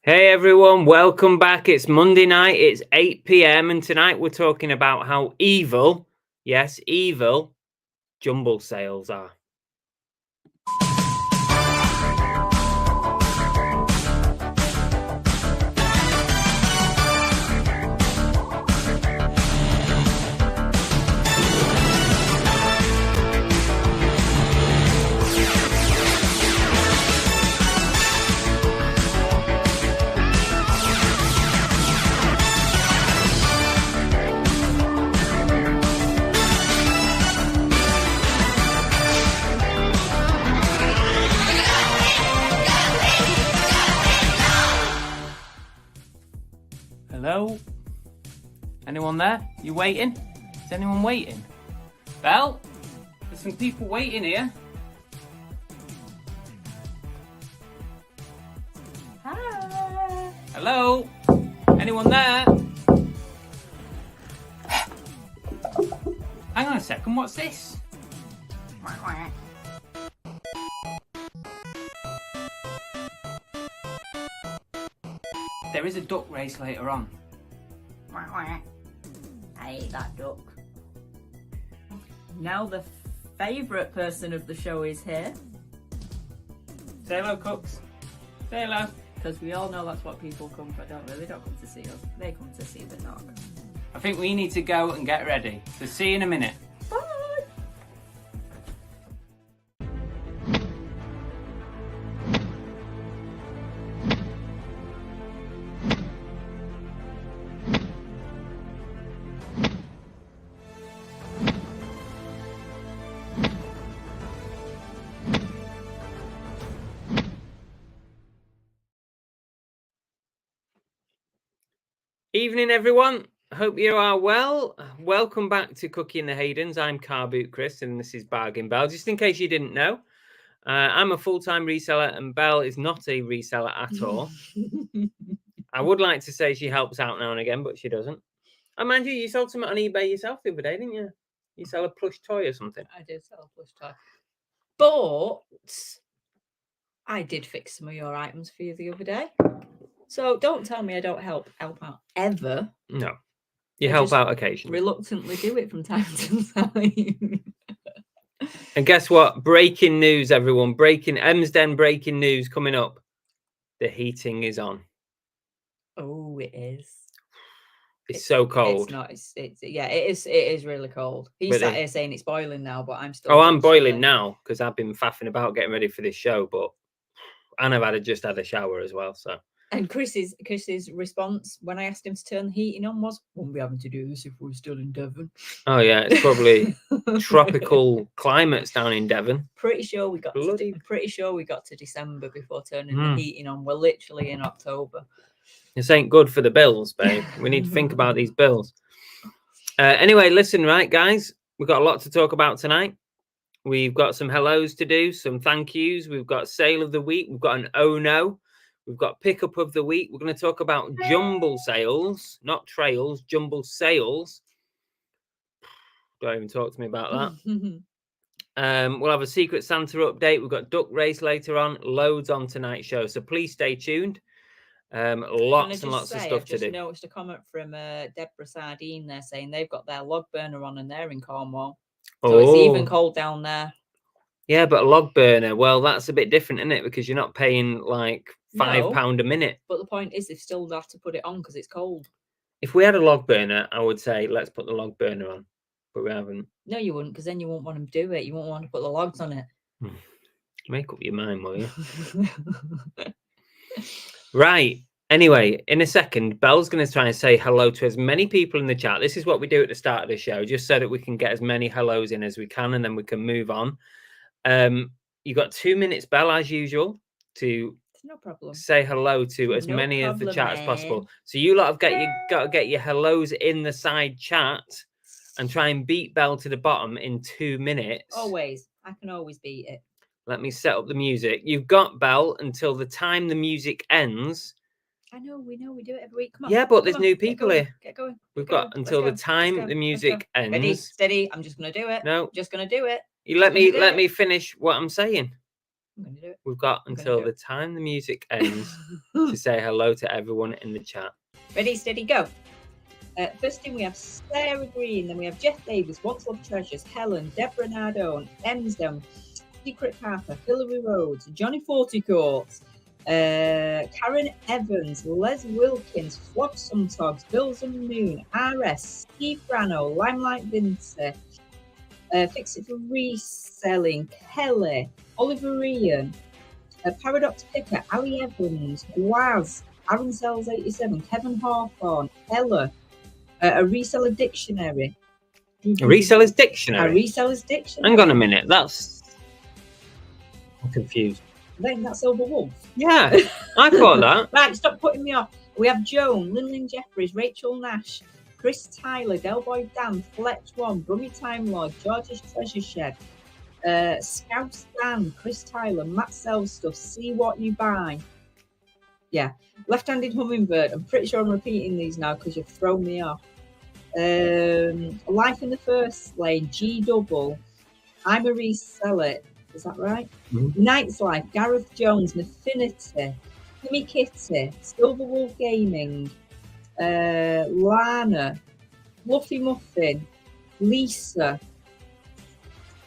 Hey everyone, welcome back. It's Monday night, it's 8 p.m. and tonight we're talking about how evil, yes, evil, Jumble sales are. Hello? Anyone there? You waiting? Is anyone waiting? Belle? There's some people waiting here. Hi. Hello? Anyone there? Hang on a second, what's this? There is a duck race later on. I hate that duck. Now the favourite person of the show is here. Say hello, cooks. Say hello. Because we all know that's what people come for, don't they? They don't come to see us. They come to see the dog. I think we need to go and get ready. So see you in a minute. Bye! Evening, everyone. Hope you are well. Welcome back to Cookie and the Haydens. I'm Car Boot Chris, and this is Bargain Bell. Just in case you didn't know, I'm a full-time reseller, and Belle is not a reseller at all. I would like to say she helps out now and again, but she doesn't. And mind you sold something on eBay yourself the other day, didn't you? You sell a plush toy or something. I did sell a plush toy. But I did fix some of your items for you the other day. So don't tell me I don't help out ever. No. You help out occasionally. Reluctantly do it from time to time. And guess what? Breaking news, everyone. Emsden breaking news coming up. The heating is on. Oh, it is. It's so cold. It's not. It is really cold. He's sat here saying it's boiling now, but I'm still. Oh, I'm boiling now because I've been faffing about getting ready for this show, and I've just had a shower as well. So. And Chris's response when I asked him to turn the heating on was, "Wouldn't be having to do this if we were still in Devon." Oh yeah, it's probably tropical climates down in Devon. Pretty sure we got to December before turning the heating on. We're literally in October. This ain't good for the bills, babe. We need to think about these bills. Anyway, listen, right, guys, we've got a lot to talk about tonight. We've got some hellos to do, some thank yous. We've got sale of the week. We've got an oh no. We've got pickup of the week. We're going to talk about jumble sales, not trails, jumble sales. Don't even talk to me about that. We'll have a Secret Santa update. We've got duck race later on. Loads on tonight's show. So please stay tuned. Lots and lots of stuff to do. I just noticed a comment from Deborah Sardine there saying they've got their log burner on and they're in Cornwall. So it's even cold down there. Yeah, but a log burner, well, that's a bit different, isn't it? Because you're not paying like £5 a minute. But the point is, they've still got to put it on because it's cold. If we had a log burner, I would say let's put the log burner on, but we haven't. No, you wouldn't, because then you won't want to do it. You won't want to put the logs on it. Make up your mind, will you? Right. Anyway, in a second, Belle's going to try and say hello to as many people in the chat. This is what we do at the start of the show, just so that we can get as many hellos in as we can, and then we can move on. You've got 2 minutes, Belle, as usual, to no problem. Say hello to as many of the chat as possible. So you lot have got to get your hellos in the side chat and try and beat Belle to the bottom in 2 minutes. Always. I can always beat it. Let me set up the music. You've got, Belle, until the time the music ends. I know, we do it every week. Come on. Yeah, but there's new people here. Get going. We've got until the time the music ends. Ready, steady. I'm just going to do it. No. Just going to do it. You let me finish what I'm saying. I'm going to do it. We've got I'm gonna until do the time the music ends to say hello to everyone in the chat. Ready, steady, go. First in, we have Sarah Green, then we have Jeff Davis, Once Love Treasures, Helen, Deborah Nardone, Emsdom, Secret Harper, Hillary Rhodes, Johnny Forticourt, Karen Evans, Les Wilkins, Flotsam Togs, Bills and Moon, RS, Steve Brano, Limelight Vince, Fix It for Reselling, Kelly, Oliver Ian, Paradox Picker, Ali Evans, Waz, Aaron Sells 87, Kevin Hawthorne, Ella, a Reseller Dictionary. A Reseller's A Dictionary? Reseller's Dictionary. Hang on a minute. I'm confused. I think that's Silver Wolf. Yeah, I thought that. Right, stop putting me off. We have Joan, Linlin Jeffries, Rachel Nash, Chris Tyler, Delboy Dan, Fletch One, Brummy Time Lord, George's Treasure Shed, Scouse Dan, Chris Tyler, Matt Selstuff, See What You Buy. Yeah, Left-Handed Hummingbird. I'm pretty sure I'm repeating these now because you've thrown me off. Life in the First Lane, G Double, I'm a Reseller. Is that right? Mm-hmm. Night's Life, Gareth Jones, Affinity, Timmy Kitty, Silver Wolf Gaming, Lana, Fluffy Muffin, Lisa,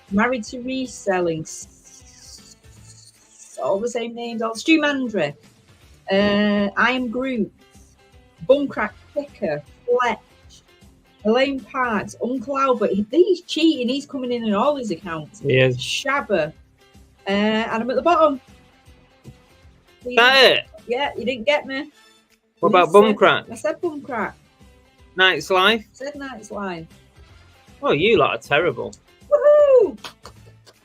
Married to Reselling, all the same names, all Stu Mandry, I Am Group, Bumcrack Picker, Fletch, Elaine Parks, Uncle Albert. He's cheating. He's coming in all his accounts. He is. Shabba. And I'm at the bottom. That it? Yeah, you didn't get me. What about Bumcrack? I said Bumcrack. Night's Life? I said Night's Life. Oh, you lot are terrible. Woohoo!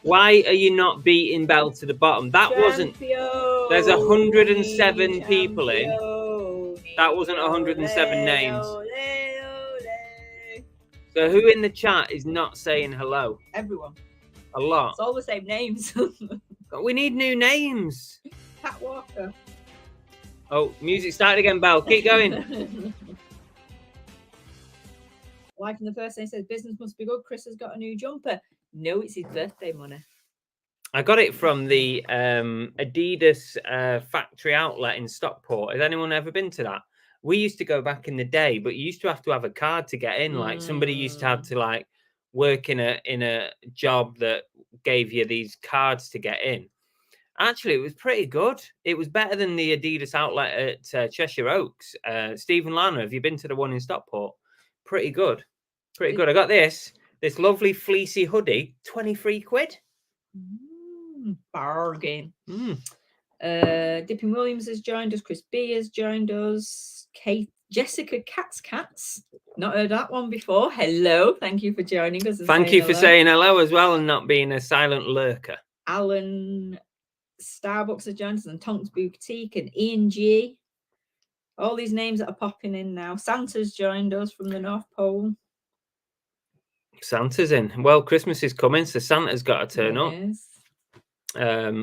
Why are you not beating Bell to the bottom? That wasn't. There's 107 people in. That wasn't 107 names. So who in the chat is not saying hello? Everyone. A lot. It's all the same names. We need new names. Pat Walker. Oh, music started again, Bell. Keep going. Life in the First Day says business must be good. Chris has got a new jumper. No, it's his birthday money. I got it from the Adidas factory outlet in Stockport. Has anyone ever been to that? We used to go back in the day, but you used to have a card to get in. Like somebody used to have to like work in a job that gave you these cards to get in. Actually, it was pretty good. It was better than the Adidas outlet at Cheshire Oaks. Stephen Lana, have you been to the one in Stockport? Pretty good. Pretty good. I got this lovely fleecy hoodie, 23 quid. Bargain. Dipping Williams has joined us. Chris B has joined us. Jessica Cats. Not heard that one before. Hello. Thank you for joining us. Thank you for saying hello as well and not being a silent lurker. Alan Starbucks has joined us and Tonks Boutique and Ian G. All these names that are popping in now. Santa's joined us from the North Pole. Santa's in. Well, Christmas is coming, so Santa's got to turn up.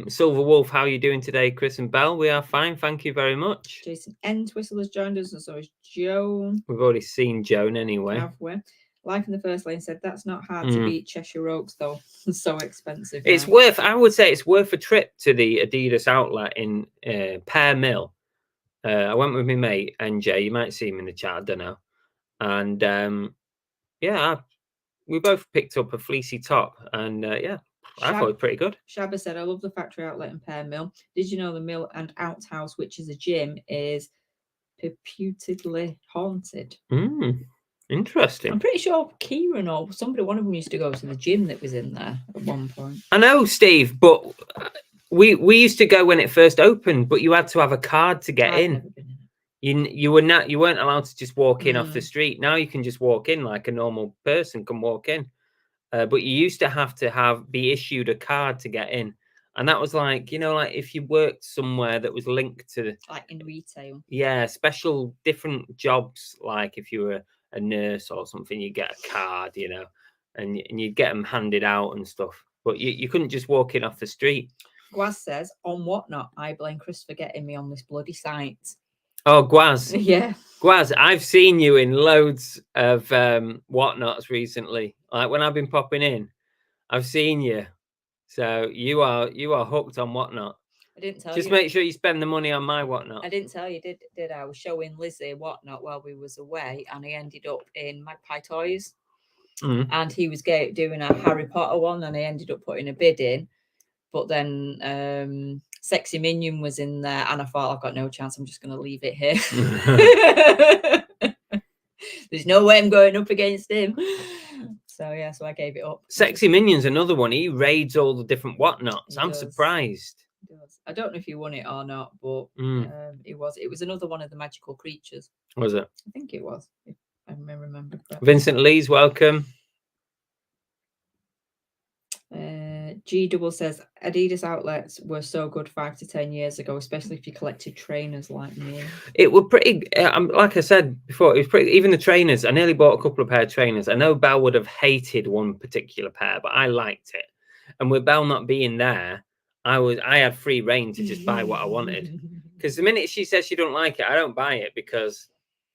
Silver Wolf, how are you doing today, Chris and Belle? We are fine, thank you very much. Jason Entwistle has joined us, and so is Joan. We've already seen Joan anyway. Have we? Life in the First Lane said that's not hard to beat. Cheshire Oaks, though, so expensive. It's worth. I would say it's worth a trip to the Adidas outlet in Pear Mill. I went with my mate NJ. You might see him in the chat. I don't know. And we both picked up a fleecy top, and I thought it was pretty good. Shabba said, I love the factory outlet in Pear Mill. Did you know the mill and outhouse, which is a gym, is reputedly haunted? Interesting. I'm pretty sure Kieran or somebody, one of them used to go to the gym that was in there at one point. I know, Steve, but we used to go when it first opened, but you had to have a card to get in. You weren't allowed to just walk in off the street. Now you can just walk in like a normal person can walk in. But you used to have to be issued a card to get in. And that was like, like if you worked somewhere that was linked to like in retail. Yeah, special different jobs. Like if you were a nurse or something, you get a card, and you get them handed out and stuff. But you couldn't just walk in off the street. Gwaz says, on Whatnot, I blame Chris for getting me on this bloody site. Oh, Gwaz. Yeah. Gwaz, I've seen you in loads of Whatnots recently. Like when I've been popping in, I've seen you. So you are hooked on Whatnot. I didn't tell Just you. make sure you spend the money on my Whatnot. I didn't tell you, did I? Was showing Lizzie Whatnot while we was away, and he ended up in Magpie Toys, and he was doing a Harry Potter one, and I ended up putting a bid in, but then Sexy Minion was in there, and I thought I've got no chance. I'm just going to leave it here. There's no way I'm going up against him. So yeah, so I gave it up. Sexy Minion's another one. He raids all the different Whatnots. I'm surprised. I don't know if he won it or not, but it was another one of the magical creatures. Was it? I think it was, if I remember correctly. Vincent Lee's welcome. G Double says Adidas outlets were so good 5 to 10 years ago, especially if you collected trainers like me. It were pretty. Like I said before, it was pretty. Even the trainers, I nearly bought a couple of pair of trainers. I know Belle would have hated one particular pair, but I liked it. And with Belle not being there, I had free reign to just buy what I wanted. Because the minute she says she don't like it, I don't buy it because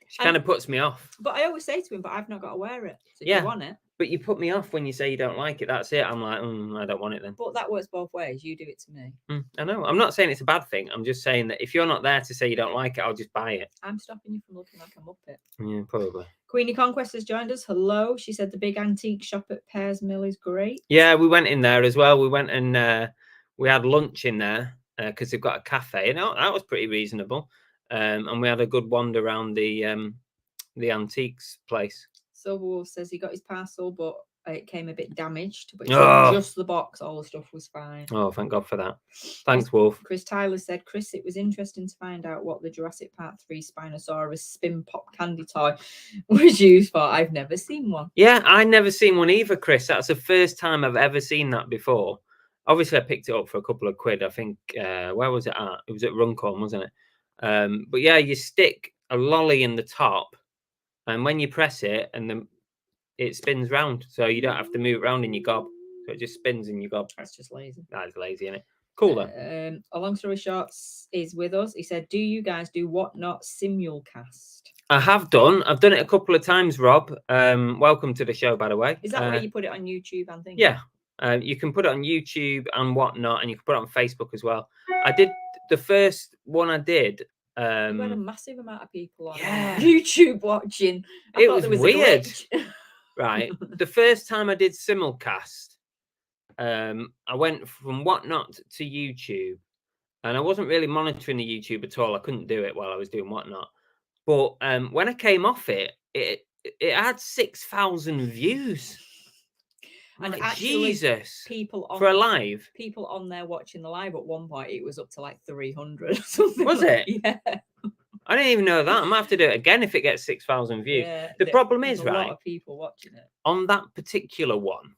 she kind of puts me off. But I always say to him, but I've not got to wear it. So if you want it. But you put me off when you say you don't like it. That's it. I'm like, I don't want it then. But that works both ways. You do it to me. I know. I'm not saying it's a bad thing. I'm just saying that if you're not there to say you don't like it, I'll just buy it. I'm stopping you from looking like a muppet. Yeah, probably. Queenie Conquest has joined us. Hello. She said the big antique shop at Pears Mill is great. Yeah, we went in there as well. We went and we had lunch in there because they've got a cafe. And that was pretty reasonable. And we had a good wander around the antiques place. Silver Wolf says he got his parcel, but it came a bit damaged. But just the box, all the stuff was fine. Oh, thank God for that. Thanks, Wolf. Chris Tyler said, Chris, it was interesting to find out what the Jurassic Park 3 Spinosaurus spin pop candy toy was used for. I've never seen one. Yeah, I've never seen one either, Chris. That's the first time I've ever seen that before. Obviously, I picked it up for a couple of quid. I think, where was it at? It was at Runcorn, wasn't it? But yeah, you stick a lolly in the top, and when you press it, and it spins round, so you don't have to move around in your gob. So it just spins in your gob. That's just lazy. That's lazy, isn't it? Cool though. A long story short is with us. He said, "Do you guys do Whatnot simulcast?" I have done. I've done it a couple of times, Rob. Welcome to the show, by the way. Is that where you put it on YouTube and things? Yeah. You can put it on YouTube and Whatnot, and you can put it on Facebook as well. I did the first one I did. You had a massive amount of people on YouTube watching. It was weird. Right. The first time I did simulcast, I went from Whatnot to YouTube, and I wasn't really monitoring the YouTube at all. I couldn't do it while I was doing Whatnot. But when I came off it had 6,000 views. And like, actually, Jesus, people on, for a live, people on there watching the live. At one point, it was up to like 300 or something. Was it? Yeah. I didn't even know that. I might have to do it again if it gets 6,000 views. Yeah, the problem is, right, a lot of people watching it on that particular one.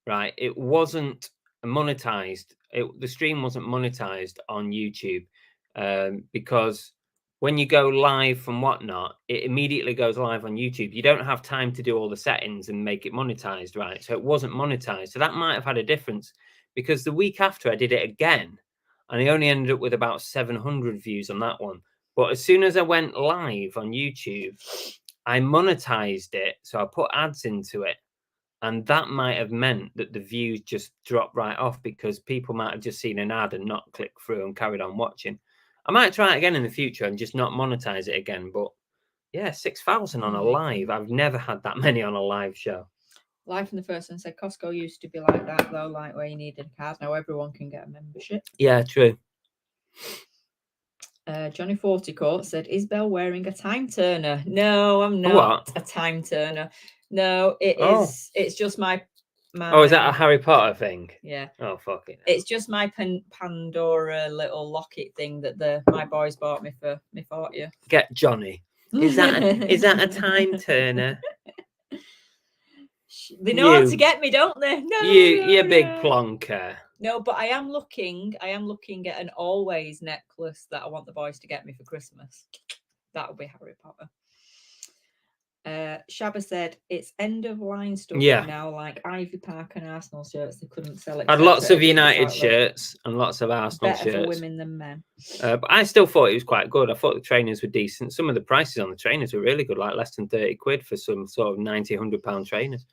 Right, it wasn't monetized. The stream wasn't monetized on YouTube because when you go live from Whatnot, it immediately goes live on YouTube. You don't have time to do all the settings and make it monetized, right? So it wasn't monetized. So that might have had a difference because the week after I did it again, and I only ended up with about 700 views on that one. But as soon as I went live on YouTube, I monetized it. So I put ads into it. And that might have meant that the views just dropped right off because people might have just seen an ad and not clicked through and carried on watching. I might try it again in the future and just not monetize it again. But yeah, 6,000 on a live. I've never had that many on a live show. Live from the first one said Costco used to be like that, though, like where you needed a card. Now everyone can get a membership. Yeah, true. Johnny Forticourt said, is Belle wearing a time turner? No, I'm not. What? A time turner. No, it is. It's just my. Oh, is that a Harry Potter thing? Yeah. Oh, fuck it. It's just my Pandora little locket thing that my boys bought me for me 40th. Get Johnny. Is that a time turner? They know how to get me, don't they? No, you big plonker. No, but I am looking at an always necklace that I want the boys to get me for Christmas. That would be Harry Potter. Shabba said it's end of line stuff now, like Ivy Park and Arsenal shirts. They couldn't sell it. I had lots of United shirts and lots of Arsenal shirts. Better for women than men. But I still thought it was quite good. I thought the trainers were decent. Some of the prices on the trainers were really good, like less than 30 quid for some sort of £90, £100 trainers.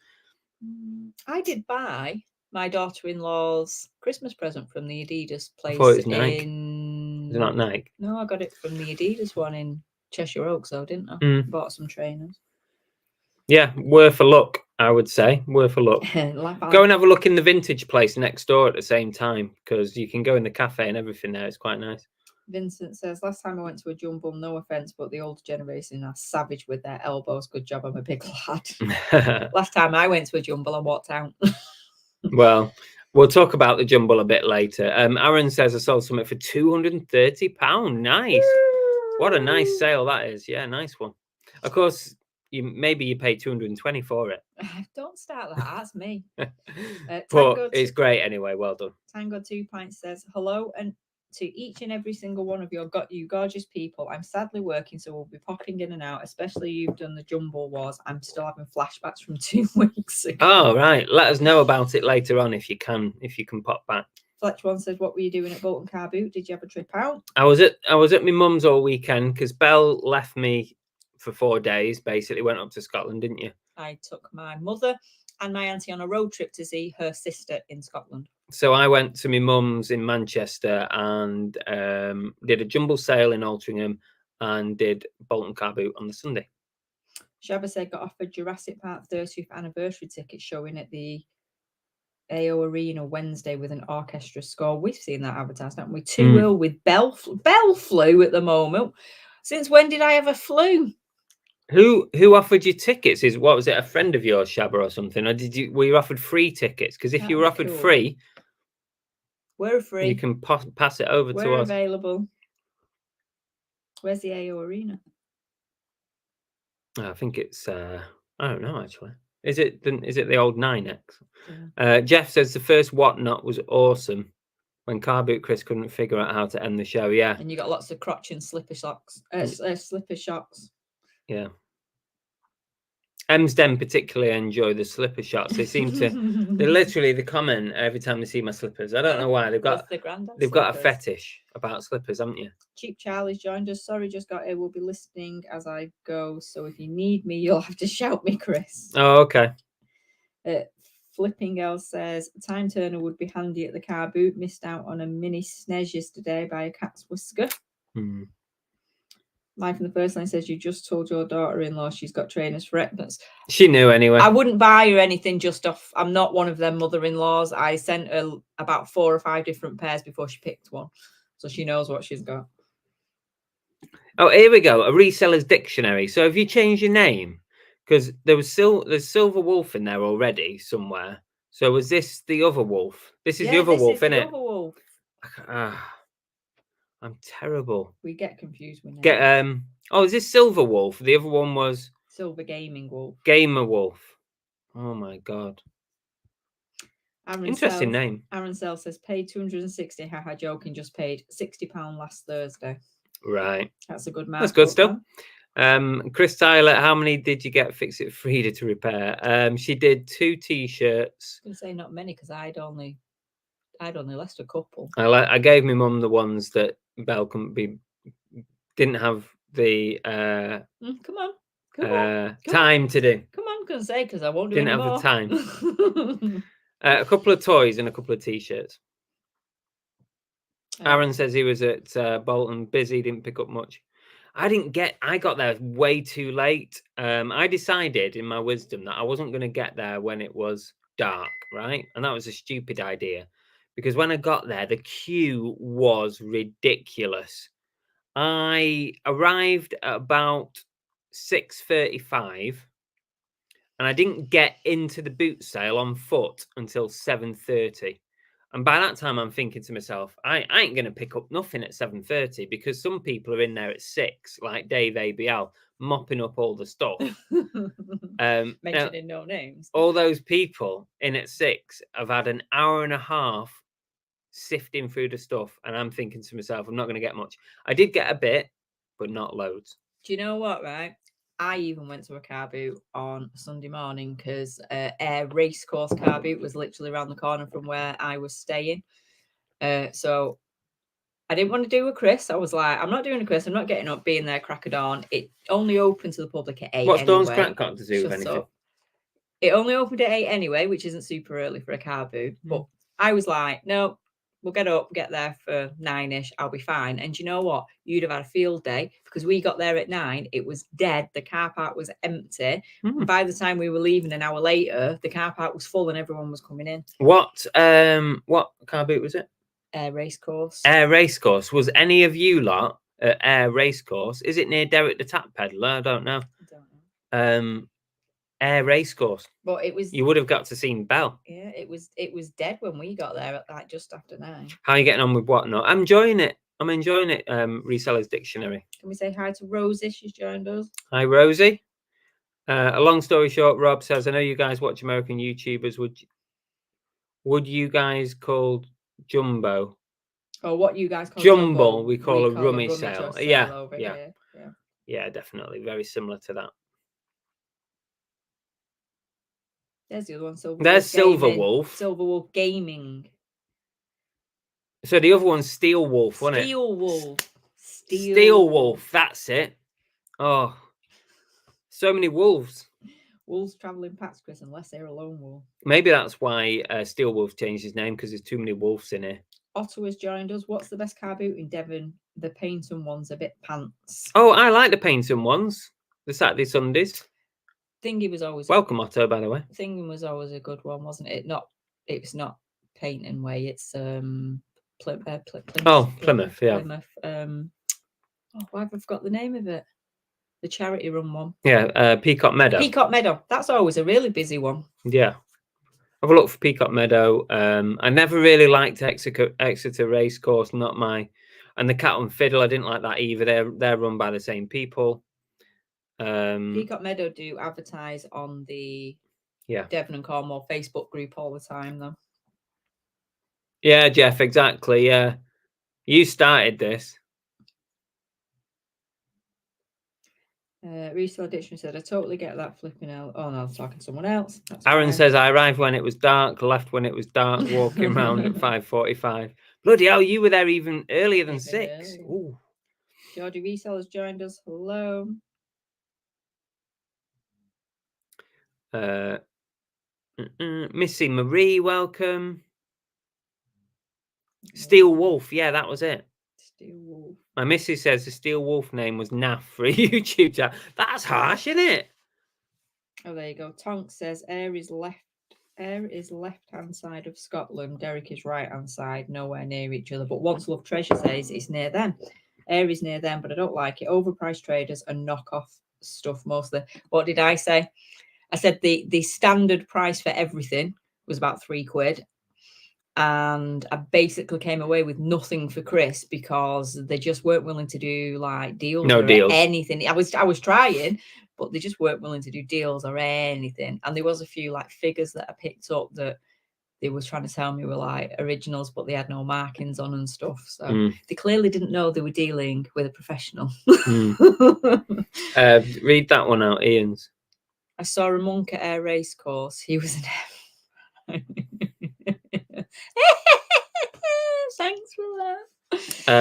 I did buy my daughter-in-law's Christmas present from the Adidas place. I thought it was Nike. In... Is it not Nike? No, I got it from the Adidas one in Cheshire Oaks, though, didn't I? Mm. Bought some trainers. Yeah, worth a look, I would say. Worth a look. Go and have a look in the vintage place next door at the same time, because you can go in the cafe and everything there. It's quite nice. Vincent says, last time I went to a Jumble, no offence, but the older generation are savage with their elbows. Good job, I'm a big lad. Last time I went to a Jumble, I walked out. Well, we'll talk about the Jumble a bit later. Aaron says I sold something for £230. Nice. What a nice sale that is. Yeah, nice one. Of course, maybe you pay 220 for it. Don't start that. That's me. But it's great anyway. Well done. Tango 2 Pints says, hello, and to each and every single one of you gorgeous people. I'm sadly working, so we'll be popping in and out, especially you've done the Jumble Wars. I'm still having flashbacks from 2 weeks ago. Oh, right. Let us know about it later on if you can pop back. Fletch one says, what were you doing at Bolton Car Boot? Did you have a trip out? I was at my mum's all weekend because Belle left me for 4 days, basically. Went up to Scotland, didn't you? I took my mother and my auntie on a road trip to see her sister in Scotland. So I went to my mum's in Manchester and did a Jumble sale in Altrincham and did Bolton Car Boot on the Sunday. Shabba said got offered Jurassic Park 30th anniversary tickets showing at the AO Arena Wednesday with an orchestra score. We've seen that advertised, haven't we? 2-0 with Bell Flu at the moment. Since when did I have a flu? Who offered you tickets? What was it, a friend of yours, Shabba, or something? Or were you offered free tickets? Because if you were offered free, we're free. You can pass it over to us. We're available. Where's the AO Arena? I think it's I don't know actually. Is it the old 9X? Yeah. Jeff says the first Whatnot was awesome when Car Boot Chris couldn't figure out how to end the show. Yeah, and you got lots of crotch and slipper shocks. Slipper shocks. Yeah. Emsden particularly enjoy the slipper shots. They seem to. They comment every time they see my slippers. I don't know why. They've got a fetish about slippers, haven't you? Cheap Charlie's joined us. Sorry, just got here. We'll be listening as I go. So if you need me, you'll have to shout me, Chris. Oh, okay. Flipping Girl says time turner would be handy at the car boot. Missed out on a mini snez yesterday by a cat's whisker. Mike from the first line says you just told your daughter-in-law she's got trainers for Epness. She knew anyway. I wouldn't buy her anything just off. I'm not one of them mother-in-laws. I sent her about 4 or 5 different pairs before she picked one, so she knows what she's got. Oh, here we go. A reseller's dictionary. So have you changed your name? Because there's Silver Wolf in there already somewhere. So was this the other wolf? This is the other wolf, isn't it? Other wolf. I'm terrible. We get confused with names. Oh, is this Silver Wolf? The other one was Silver Gaming Wolf. Gamer Wolf. Oh my god. Interesting name. Aaron Sell says paid 260. Haha, joking. Just paid £60 last Thursday. Right. That's a good mark. That's good stuff. Chris Tyler, how many did you get Fix It Frida to repair? She did 2 t-shirts. I was going to say not many because I'd only left a couple. I gave my mum the ones that Belle didn't have the come on. time to do. Come on, couldn't say because I won't do didn't anymore. have the time. A couple of toys and a couple of t-shirts. Aaron says he was at Bolton, busy, didn't pick up much. I got there way too late. I decided in my wisdom that I wasn't going to get there when it was dark, right? And that was a stupid idea because when I got there, the queue was ridiculous. I arrived at about 6:35 and I didn't get into the boot sale on foot until 7:30. And by that time, I'm thinking to myself, I ain't going to pick up nothing at 7:30 because some people are in there at 6, like Dave ABL, mopping up all the stuff. Mentioning no names. All those people in at 6 have had an hour and a half sifting through the stuff. And I'm thinking to myself, I'm not going to get much. I did get a bit, but not loads. Do you know what, right? I even went to a car boot on Sunday morning because Air Racecourse car boot was literally around the corner from where I was staying. So I didn't want to do a Chris. I was like, I'm not doing a Chris. I'm not getting up, being there crack of dawn. It only opened to the public at 8. What's Dawn's crack got to do with anything? It only opened at 8 anyway, which isn't super early for a car boot. But I was like, no, we'll get there for 9ish. I'll be fine. And you know what? You'd have had a field day because we got there at 9. It was dead. The car park was empty. And by the time we were leaving an hour later, the car park was full and everyone was coming in. What car boot was it? Air Racecourse. Air Racecourse. Was any of you lot at Air Racecourse? Is it near Derek the Tap Peddler? I don't know. Air Racecourse. But it was. You would have got to see Belle. Yeah, it was dead when we got there at like just after 9. How are you getting on with whatnot? I'm enjoying it. Resellers Dictionary. Can we say hi to Rosie? She's joined us. Hi, Rosie. A long story short, Rob says, I know you guys watch American YouTubers. Would you guys call Jumbo? Or what you guys call Jumble? We call a rummage sale. Yeah. Yeah, definitely. Very similar to that. There's the other one. There's Silver Wolf. Silver Wolf Gaming. So the other one's Steel Wolf, wasn't it? Steel Wolf. Steel Wolf. That's it. Oh, so many wolves. Wolves travel in packs, Chris, unless they're a lone wolf. Maybe that's why Steel Wolf changed his name, because there's too many wolves in here. Ottawa's joined us. What's the best car boot in Devon? The Paynton one's a bit pants. Oh, I like the Paynton ones. The Saturday Sundays. Thingy was always welcome, Otto. By the way, Thingy was always a good one, wasn't it? It's not Paynton way. It's Plymouth. Plymouth. Yeah. Plymouth. Why have I forgot the name of it? The charity run one. Yeah, Peacock Meadow. Peacock Meadow. That's always a really busy one. Yeah. Have a look for Peacock Meadow. I never really liked Exeter Racecourse, not my. And the Cat and Fiddle, I didn't like that either. They're run by the same people. Peacock Meadow do advertise on the Devon and Cornwall Facebook group all the time, though. Yeah, Jeff, exactly. Yeah, you started this. Reseller Dictionary said, I totally get that flipping out. Oh, no, I was talking to someone else. That's Aaron fine. says, I arrived when it was dark, left when it was dark, walking around at 5:45. Bloody hell, you were there even earlier than 6. Ooh. Geordie Resellers joined us. Hello. Missy Marie, welcome. Steel Wolf, yeah, that was it. Steel Wolf. My missus says the Steel Wolf name was naff for a YouTube channel. That's harsh, isn't it? Oh, there you go. Tonk says Ayr is left-hand side of Scotland. Derek is right-hand side, nowhere near each other. But Once Love Treasure says it's near them. Ayr is near them, but I don't like it. Overpriced traders and knockoff stuff mostly. What did I say? I said the standard price for everything was about £3. And I basically came away with nothing for Chris because they just weren't willing to do like deals or anything. I was trying, but they just weren't willing to do deals or anything. And there was a few like figures that I picked up that they were trying to tell me were like originals, but they had no markings on and stuff. So they clearly didn't know they were dealing with a professional. Read that one out, Ian's. I saw a monk at Air Racecourse. He was an Thanks for that.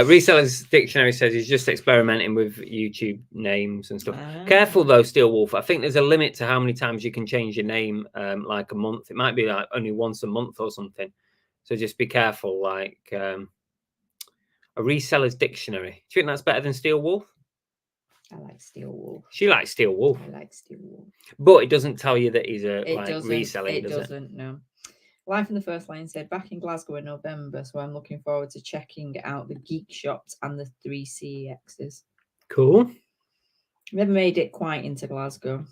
Resellers Dictionary says he's just experimenting with YouTube names and stuff. Careful though, Steel Wolf. I think there's a limit to how many times you can change your name, like a month. It might be like only once a month or something. So just be careful. Like a Resellers Dictionary. Do you think that's better than Steel Wolf? I like Steel Wolf. She likes Steel Wolf. I like Steel Wolf. But it doesn't tell you that he's reselling, it doesn't, no. Life in the First Lane said, back in Glasgow in November, so I'm looking forward to checking out the geek shops and the 3 CEXs. Cool. Never made it quite into Glasgow.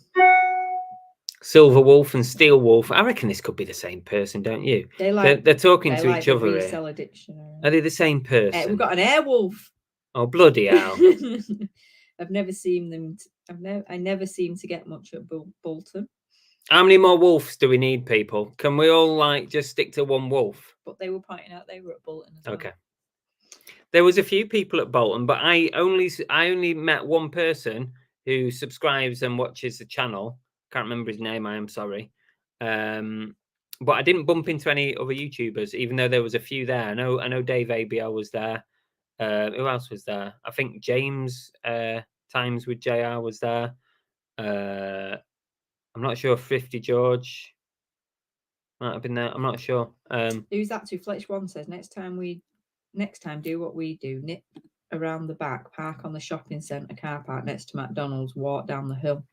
Silver Wolf and Steel Wolf. I reckon this could be the same person, don't you? They're talking to each other here. Reseller Dictionary. Are they the same person? We've got an Airwolf. Oh, bloody hell. I've never seen them. I never seem to get much at Bolton. How many more wolves do we need, people? Can we all like just stick to one wolf? But they were pointing out they were at Bolton as well. Okay. There was a few people at Bolton, but I only met one person who subscribes and watches the channel. Can't remember his name. I am sorry. But I didn't bump into any other YouTubers, even though there was a few there. I know Dave ABL was there. Who else was there? I think James Times with JR was there. I'm not sure. 50 George might have been there. I'm not sure. Who's that to? Fletch One says next time do what we do. Nip around the back, park on the shopping centre car park next to McDonald's, walk down the hill.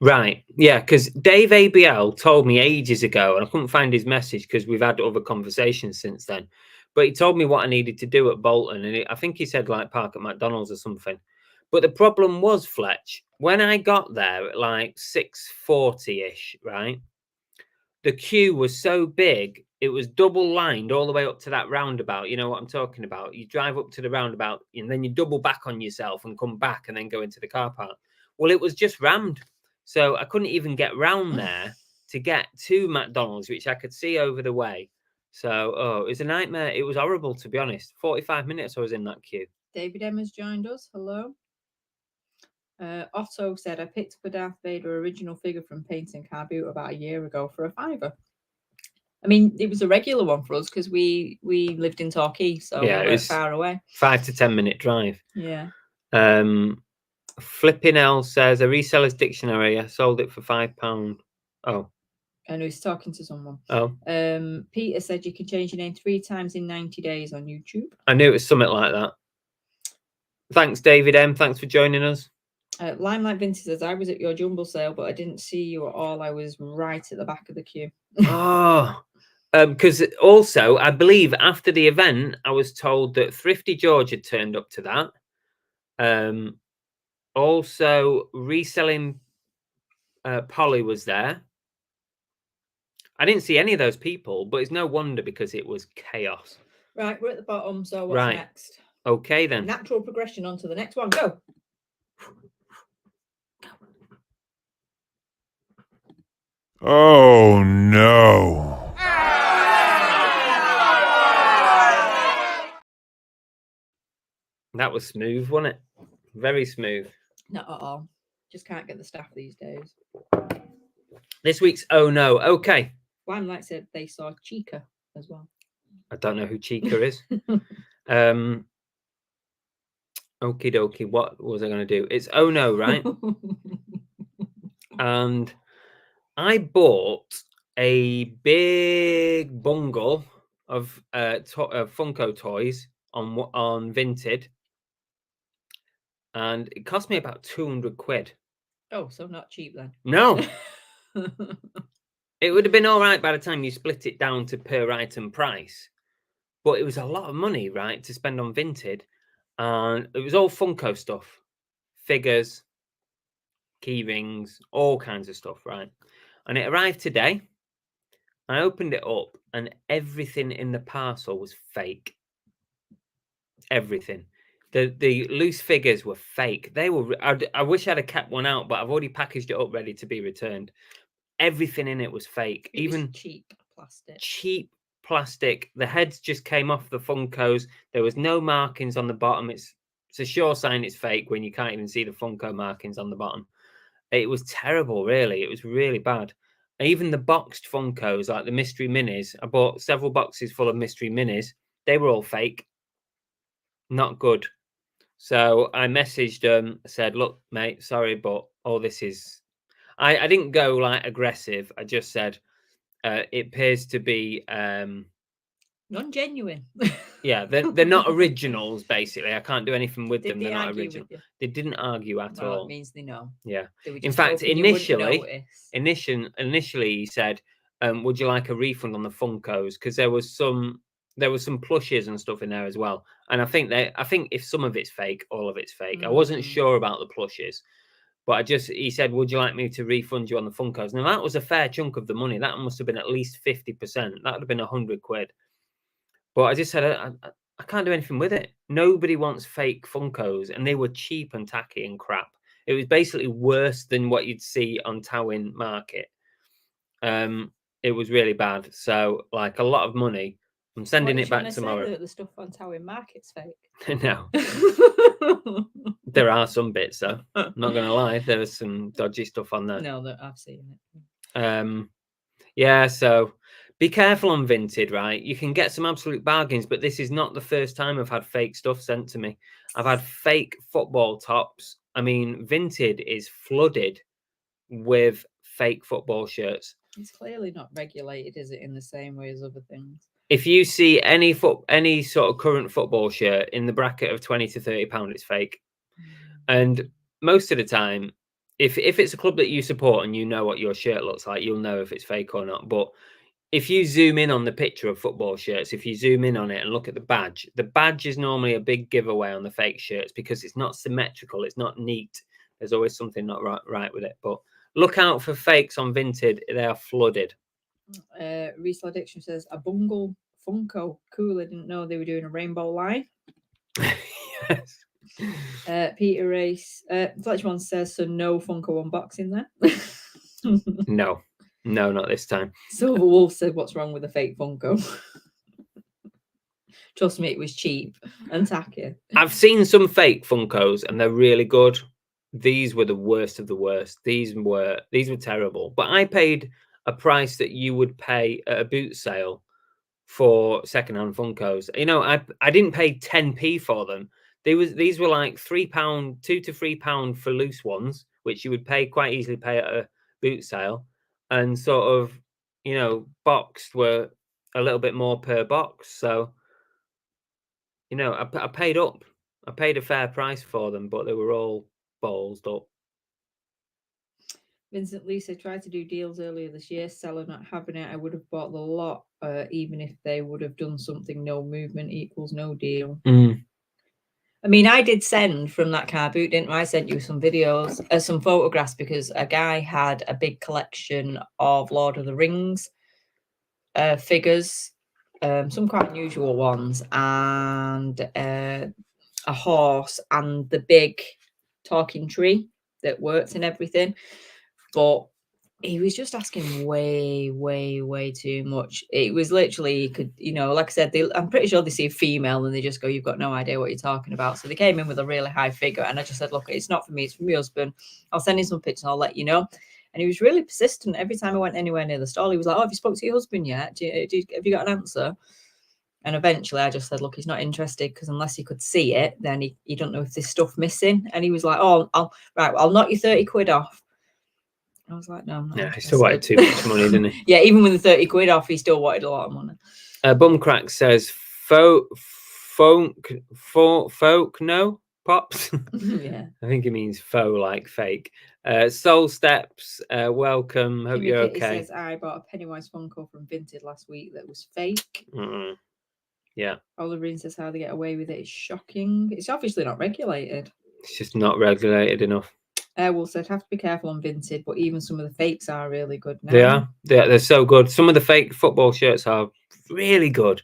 Right. Yeah, because Dave ABL told me ages ago, and I couldn't find his message because we've had other conversations since then. But he told me what I needed to do at Bolton, and I think he said like park at McDonald's or something. But the problem was, Fletch, when I got there at like 6:40-ish, right? The queue was so big, it was double lined all the way up to that roundabout. You know what I'm talking about? You drive up to the roundabout and then you double back on yourself and come back and then go into the car park. Well, it was just rammed. So I couldn't even get round there to get to McDonald's, which I could see over the way. So, it was a nightmare. It was horrible, to be honest. 45 minutes I was in that queue. David M has joined us. Hello. Otto said, I picked up a Darth Vader original figure from Paint and Car Boot about a year ago for £5. I mean, it was a regular one for us because we lived in Torquay, so Yeah, we it weren't was far away. 5 to 10 minute drive. Yeah. Flipping L says a reseller's dictionary. I sold it for £5. Oh. And he's talking to someone. Oh. Peter said you can change your name 3 times in 90 days on YouTube. I knew it was something like that. Thanks, David M. Thanks for joining us. Limelight Vintage says, I was at your Jumble sale, but I didn't see you at all. I was right at the back of the queue. Because also, I believe after the event, I was told that Thrifty George had turned up to that. Also, Reselling Polly was there. I didn't see any of those people, but it's no wonder because it was chaos. Right, we're at the bottom, so what's next? Okay, then. Natural progression on to the next one. Go. Oh, no. That was smooth, wasn't it? Very smooth. Not at all. Just can't get the staff these days. This week's Oh No. Okay. Limelight said they saw Chica as well. I don't know who Chica is. Okie dokie. What was I going to do? It's Oh No, right? And I bought a big bungle of Funko toys on Vinted, and it cost me about 200 quid. Oh, so not cheap then. No. It would have been all right by the time you split it down to per item price, but it was a lot of money, right, to spend on Vinted, and it was all Funko stuff, figures, key rings, all kinds of stuff, right? And it arrived today. I opened it up and everything in the parcel was fake. Everything. The loose figures were fake. They were. I wish I'd have kept one out, but I've already packaged it up ready to be returned. Everything in it was fake. Even cheap plastic. Cheap plastic. The heads just came off the Funkos. There was no markings on the bottom. It's a sure sign it's fake when you can't even see the Funko markings on the bottom. It was terrible, really. It was really bad. Even the boxed Funkos, like the mystery minis, I bought several boxes full of mystery minis. They were all fake. Not good. So I messaged them, said, look, mate, sorry, but all this is... I didn't go like aggressive. I just said, it appears to be... non-genuine. Yeah, they're not originals, basically. I can't do anything with them. They're not original. They didn't argue at all. It means they know. Yeah. In fact, initially he said, would you like a refund on the Funkos? Because there was some plushes and stuff in there as well. And I think if some of it's fake, all of it's fake. I wasn't sure about the plushes. But he said, would you like me to refund you on the Funkos? Now, that was a fair chunk of the money. That must have been at least 50%. That would have been 100 quid. But I just said, I can't do anything with it. Nobody wants fake Funkos. And they were cheap and tacky and crap. It was basically worse than what you'd see on Towin Market. It was really bad. So, like, a lot of money. I'm sending it back tomorrow. Say that the stuff on Towin Market's fake? No. There are some bits, though. I'm not going to lie. There was some dodgy stuff on there. No, I've seen it. Yeah, so be careful on Vinted, right? You can get some absolute bargains, but this is not the first time I've had fake stuff sent to me. I've had fake football tops. I mean, Vinted is flooded with fake football shirts. It's clearly not regulated, is it, in the same way as other things? If you see any sort of current football shirt in the bracket of £20 to £30, it's fake. And most of the time, if it's a club that you support and you know what your shirt looks like, you'll know if it's fake or not. But if you zoom in on the picture of football shirts, if you zoom in on it and look at the badge is normally a big giveaway on the fake shirts because it's not symmetrical, it's not neat. There's always something not right with it. But look out for fakes on Vinted; they are flooded. Reseller Dictionary says a bungle Funko. Cool. I didn't know they were doing a rainbow line. Yes. Peter Race. Fletchman says so. No Funko unboxing there. No, not this time. Silver Wolf said, "What's wrong with the fake Funko?" Trust me, it was cheap and tacky. I've seen some fake Funkos and they're really good. These were the worst of the worst. These were terrible. But I paid a price that you would pay at a boot sale for secondhand Funkos. You know, I didn't pay 10p for them. These were like £3, £2 to £3 for loose ones, which you would quite easily pay at a boot sale, and sort of, you know, boxed were a little bit more per box. So, you know, I paid up. I paid a fair price for them, but they were all ballsed up. Vincent Lisa tried to do deals earlier this year. Seller not having it. I would have bought the lot, even if they would have done something. No movement equals no deal. I mean, I did send from that car boot, didn't I? I sent you some videos, some photographs, because a guy had a big collection of Lord of the Rings figures, some quite unusual ones, and a horse and the big talking tree that works and everything. But he was just asking way too much. It was literally, you could, you know, like I said, I'm pretty sure they see a female and they just go, "You've got no idea what you're talking about." So they came in with a really high figure, and I just said, "Look, it's not for me, it's for my husband. I'll send you some pictures and I'll let you know." And he was really persistent. Every time I went anywhere near the stall, he was like, "Oh, have you spoke to your husband yet? Have you got an answer?" And eventually I just said, "Look, he's not interested, because unless he could see it, then he don't know if there's stuff missing." And he was like, "Oh, I'll knock you 30 quid off." I was like, "No, I'm not." Yeah, he still wanted too much money, didn't he? Yeah, even with the 30 quid off, he still wanted a lot of money. Bumcrack says, folk no pops. Yeah, I think it means faux, like fake. Soul Steps, welcome. Hope you're okay. He says, "I bought a Pennywise Funko from Vinted last week that was fake." Yeah. Oliver says, "How they get away with it is shocking." It's obviously not regulated. It's just not regulated enough. Airwolf said, "Have to be careful on Vinted, but even some of the fakes are really good now." They're so good. Some of the fake football shirts are really good.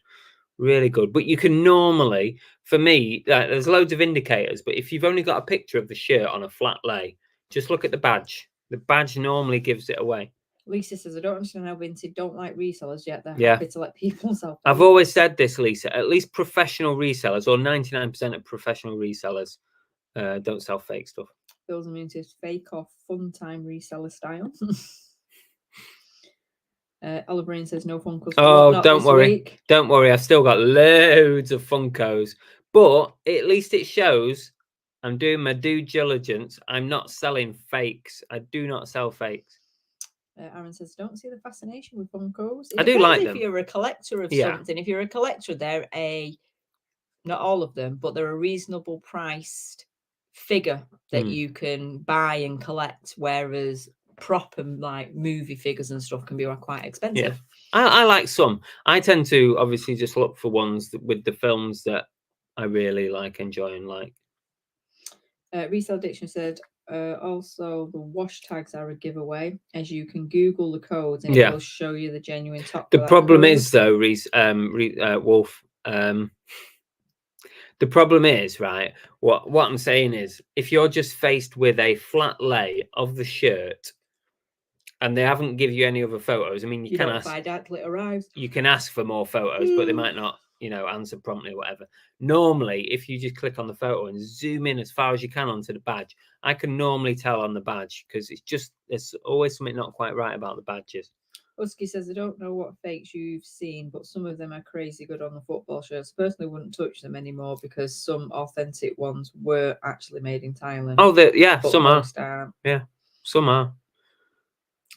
But you can normally, for me, there's loads of indicators, but if you've only got a picture of the shirt on a flat lay, just look at the badge. The badge normally gives it away. Lisa says, "I don't understand how Vinted don't like resellers yet. They're happy to let people sell." I've always said this, Lisa. At least professional resellers, or 99% of professional resellers, don't sell fake stuff. Bill's immune says, "Fake or fun time reseller style." Oliver says, "No Funkos." Oh, don't worry. Don't worry. I've still got loads of Funkos. But at least it shows I'm doing my due diligence. I'm not selling fakes. I do not sell fakes. Aaron says, "Don't see the fascination with Funkos." I do like them. If you're a collector of something, if you're a collector, they're not all of them, but they're a reasonable priced figure that you can buy and collect, whereas prop and like movie figures and stuff can be quite expensive. I like some. I tend to obviously just look for ones with the films that I really enjoy and like. Resale Dictionary said, also the wash tags are a giveaway, as you can Google the codes and it will show you the genuine top. The problem is though, Wolf, the problem is, right, what I'm saying is, if you're just faced with a flat lay of the shirt and they haven't give you any other photos, I mean, you can ask, you can ask for more photos, but they might not, you know, answer promptly or whatever. Normally, if you just click on the photo and zoom in as far as you can onto the badge, I can normally tell on the badge, because there's always something not quite right about the badges. Husky says, "I don't know what fakes you've seen, but some of them are crazy good on the football shirts. Personally, wouldn't touch them anymore because some authentic ones were actually made in Thailand." Oh, some are. Yeah, some are.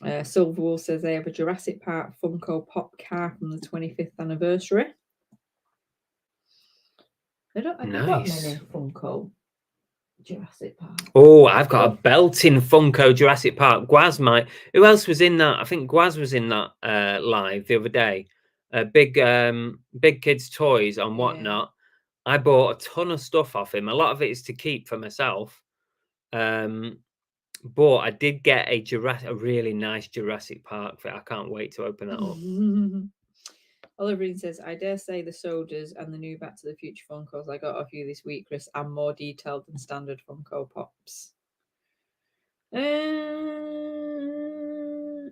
Silverwool says they have a Jurassic Park Funko Pop car from the 25th anniversary. Have you got many Funko Jurassic Park? Oh, I've got a belting Funko Jurassic Park. Gwaz might. Who else was in that? I think Gwaz was in that live the other day. Big kids toys and whatnot. I bought a ton of stuff off him. A lot of it is to keep for myself. But I did get a really nice Jurassic Park fit. I can't wait to open that up. Oliverine says, I dare say the sodas and the new Back to the Future Funkos I got off you this week, Chris, are more detailed than standard Funko Pops. I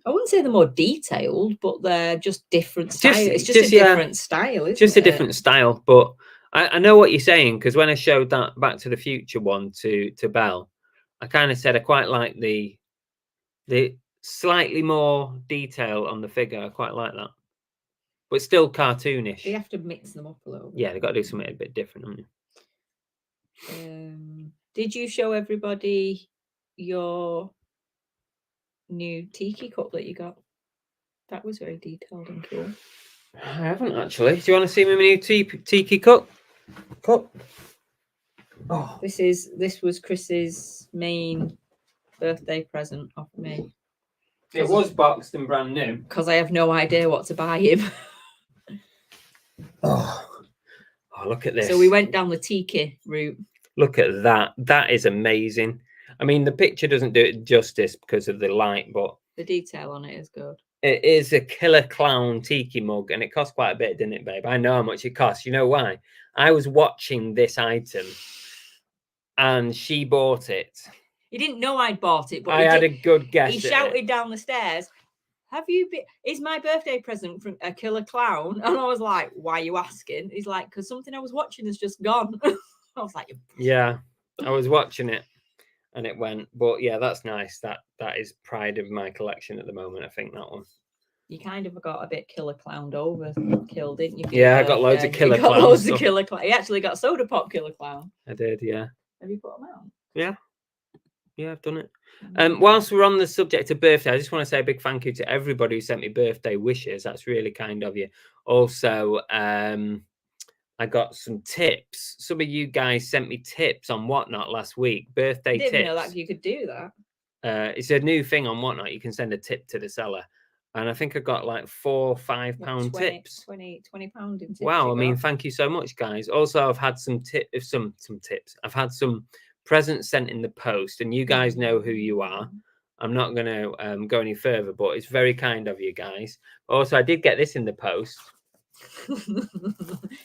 wouldn't say they're more detailed, but they're just different style. It's just a different style, isn't it? Just a different style. But I know what you're saying, because when I showed that Back to the Future one to Belle, I kind of said I quite like the slightly more detail on the figure. I quite like that. But still cartoonish. You have to mix them up a little bit. Yeah, they've got to do something a bit different, haven't you? Did you show everybody your new tiki cup that you got? That was very detailed and cool. I haven't actually. Do you want to see my new tiki cup? Oh, this was Chris's main birthday present off me. It was boxed and brand new. Because I have no idea what to buy him. Oh, look at this. So we went down the tiki route. Look at that. That is amazing. I mean, the picture doesn't do it justice because of the light, but the detail on it is good. It is a killer clown tiki mug, and it cost quite a bit, didn't it, babe? I know how much it costs. You know why? I was watching this item, and she bought it. He didn't know I'd bought it, but I had a good guess. He shouted down the stairs, "Have you been? Is my birthday present from a killer clown?" And I was like, "Why are you asking?" He's like, "Because something I was watching has just gone." I was like, "Yeah, I was watching it, and it went." But yeah, that's nice. That is pride of my collection at the moment. I think that one. You kind of got a bit killer clowned over, killed, didn't you? Yeah, I got loads of killer clowns. Loads of killer clown. He actually got soda pop killer clown. I did, yeah. Have you put them out? Yeah. Yeah, I've done it. Whilst we're on the subject of birthday, I just want to say a big thank you to everybody who sent me birthday wishes. That's really kind of you. Also, I got some tips. Some of you guys sent me tips on Whatnot last week. Birthday tips. I didn't know that you could do that. It's a new thing on Whatnot. You can send a tip to the seller. And I think I got like £4 or £5 tips. £20 in tips. Wow, I mean, thank you so much, guys. Also, I've had some tips. I've had some presents sent in the post, and you guys know who you are. I'm not going to go any further, but it's very kind of you guys. Also, I did get this in the post.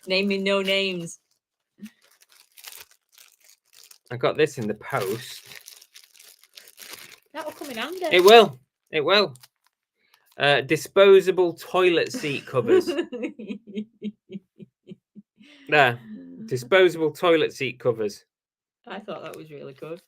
Naming no names. I got this in the post. That'll come in handy. It will. It will. Disposable toilet seat covers. There. Disposable toilet seat covers. I thought that was really good.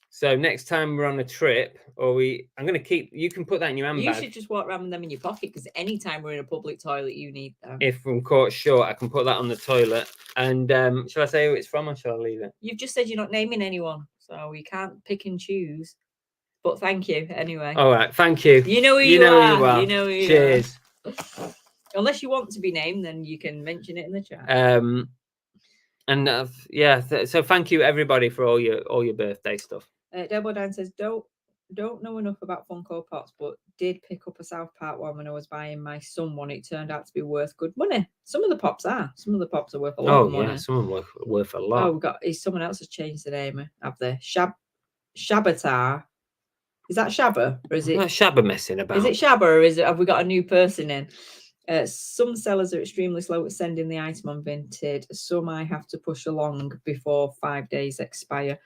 So next time we're on a trip, I'm going to keep, you can put that in your handbag. You should just walk around with them in your pocket, because anytime we're in a public toilet, you need them. If I'm caught short, I can put that on the toilet. And shall I say who it's from, or shall I leave it? You've just said you're not naming anyone, so we can't pick and choose. But thank you anyway. All right, thank you. You know who you are. You know who you Cheers. Are. Unless you want to be named, then you can mention it in the chat. So thank you everybody for all your birthday stuff. Debo Dan says, don't know enough about Funko Pops, but did pick up a South Park one when I was buying my son one. It turned out to be worth good money. Some of the pops are. Some of the pops are worth a lot of money. Oh yeah, some of them are worth a lot. Someone else has changed the name of the Shabatar. Is that Shabba, or is it Shabba messing about? Is it Shabba, or have we got a new person in? Some sellers are extremely slow at sending the item on Vinted. Some I have to push along before 5 days expire.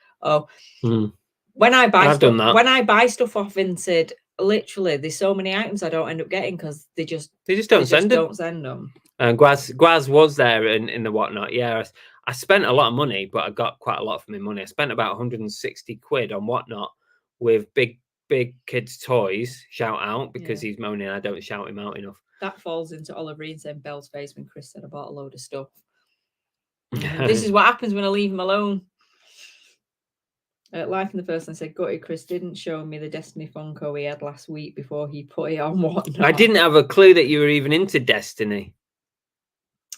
When I buy stuff off Vinted, literally there's so many items I don't end up getting because they just don't send them. And Gwaz was there in the Whatnot. Yeah, I spent a lot of money, but I got quite a lot for my money. I spent about 160 quid on Whatnot with big kids toys. Shout out, because he's moaning I don't shout him out enough. That falls into Oliver Reed saying Belle's face when Chris said I bought a load of stuff. This is what happens when I leave him alone. Liking the person said, "Gutty, Chris didn't show me the Destiny Funko he had last week before he put it on Whatnot." I didn't have a clue that you were even into Destiny.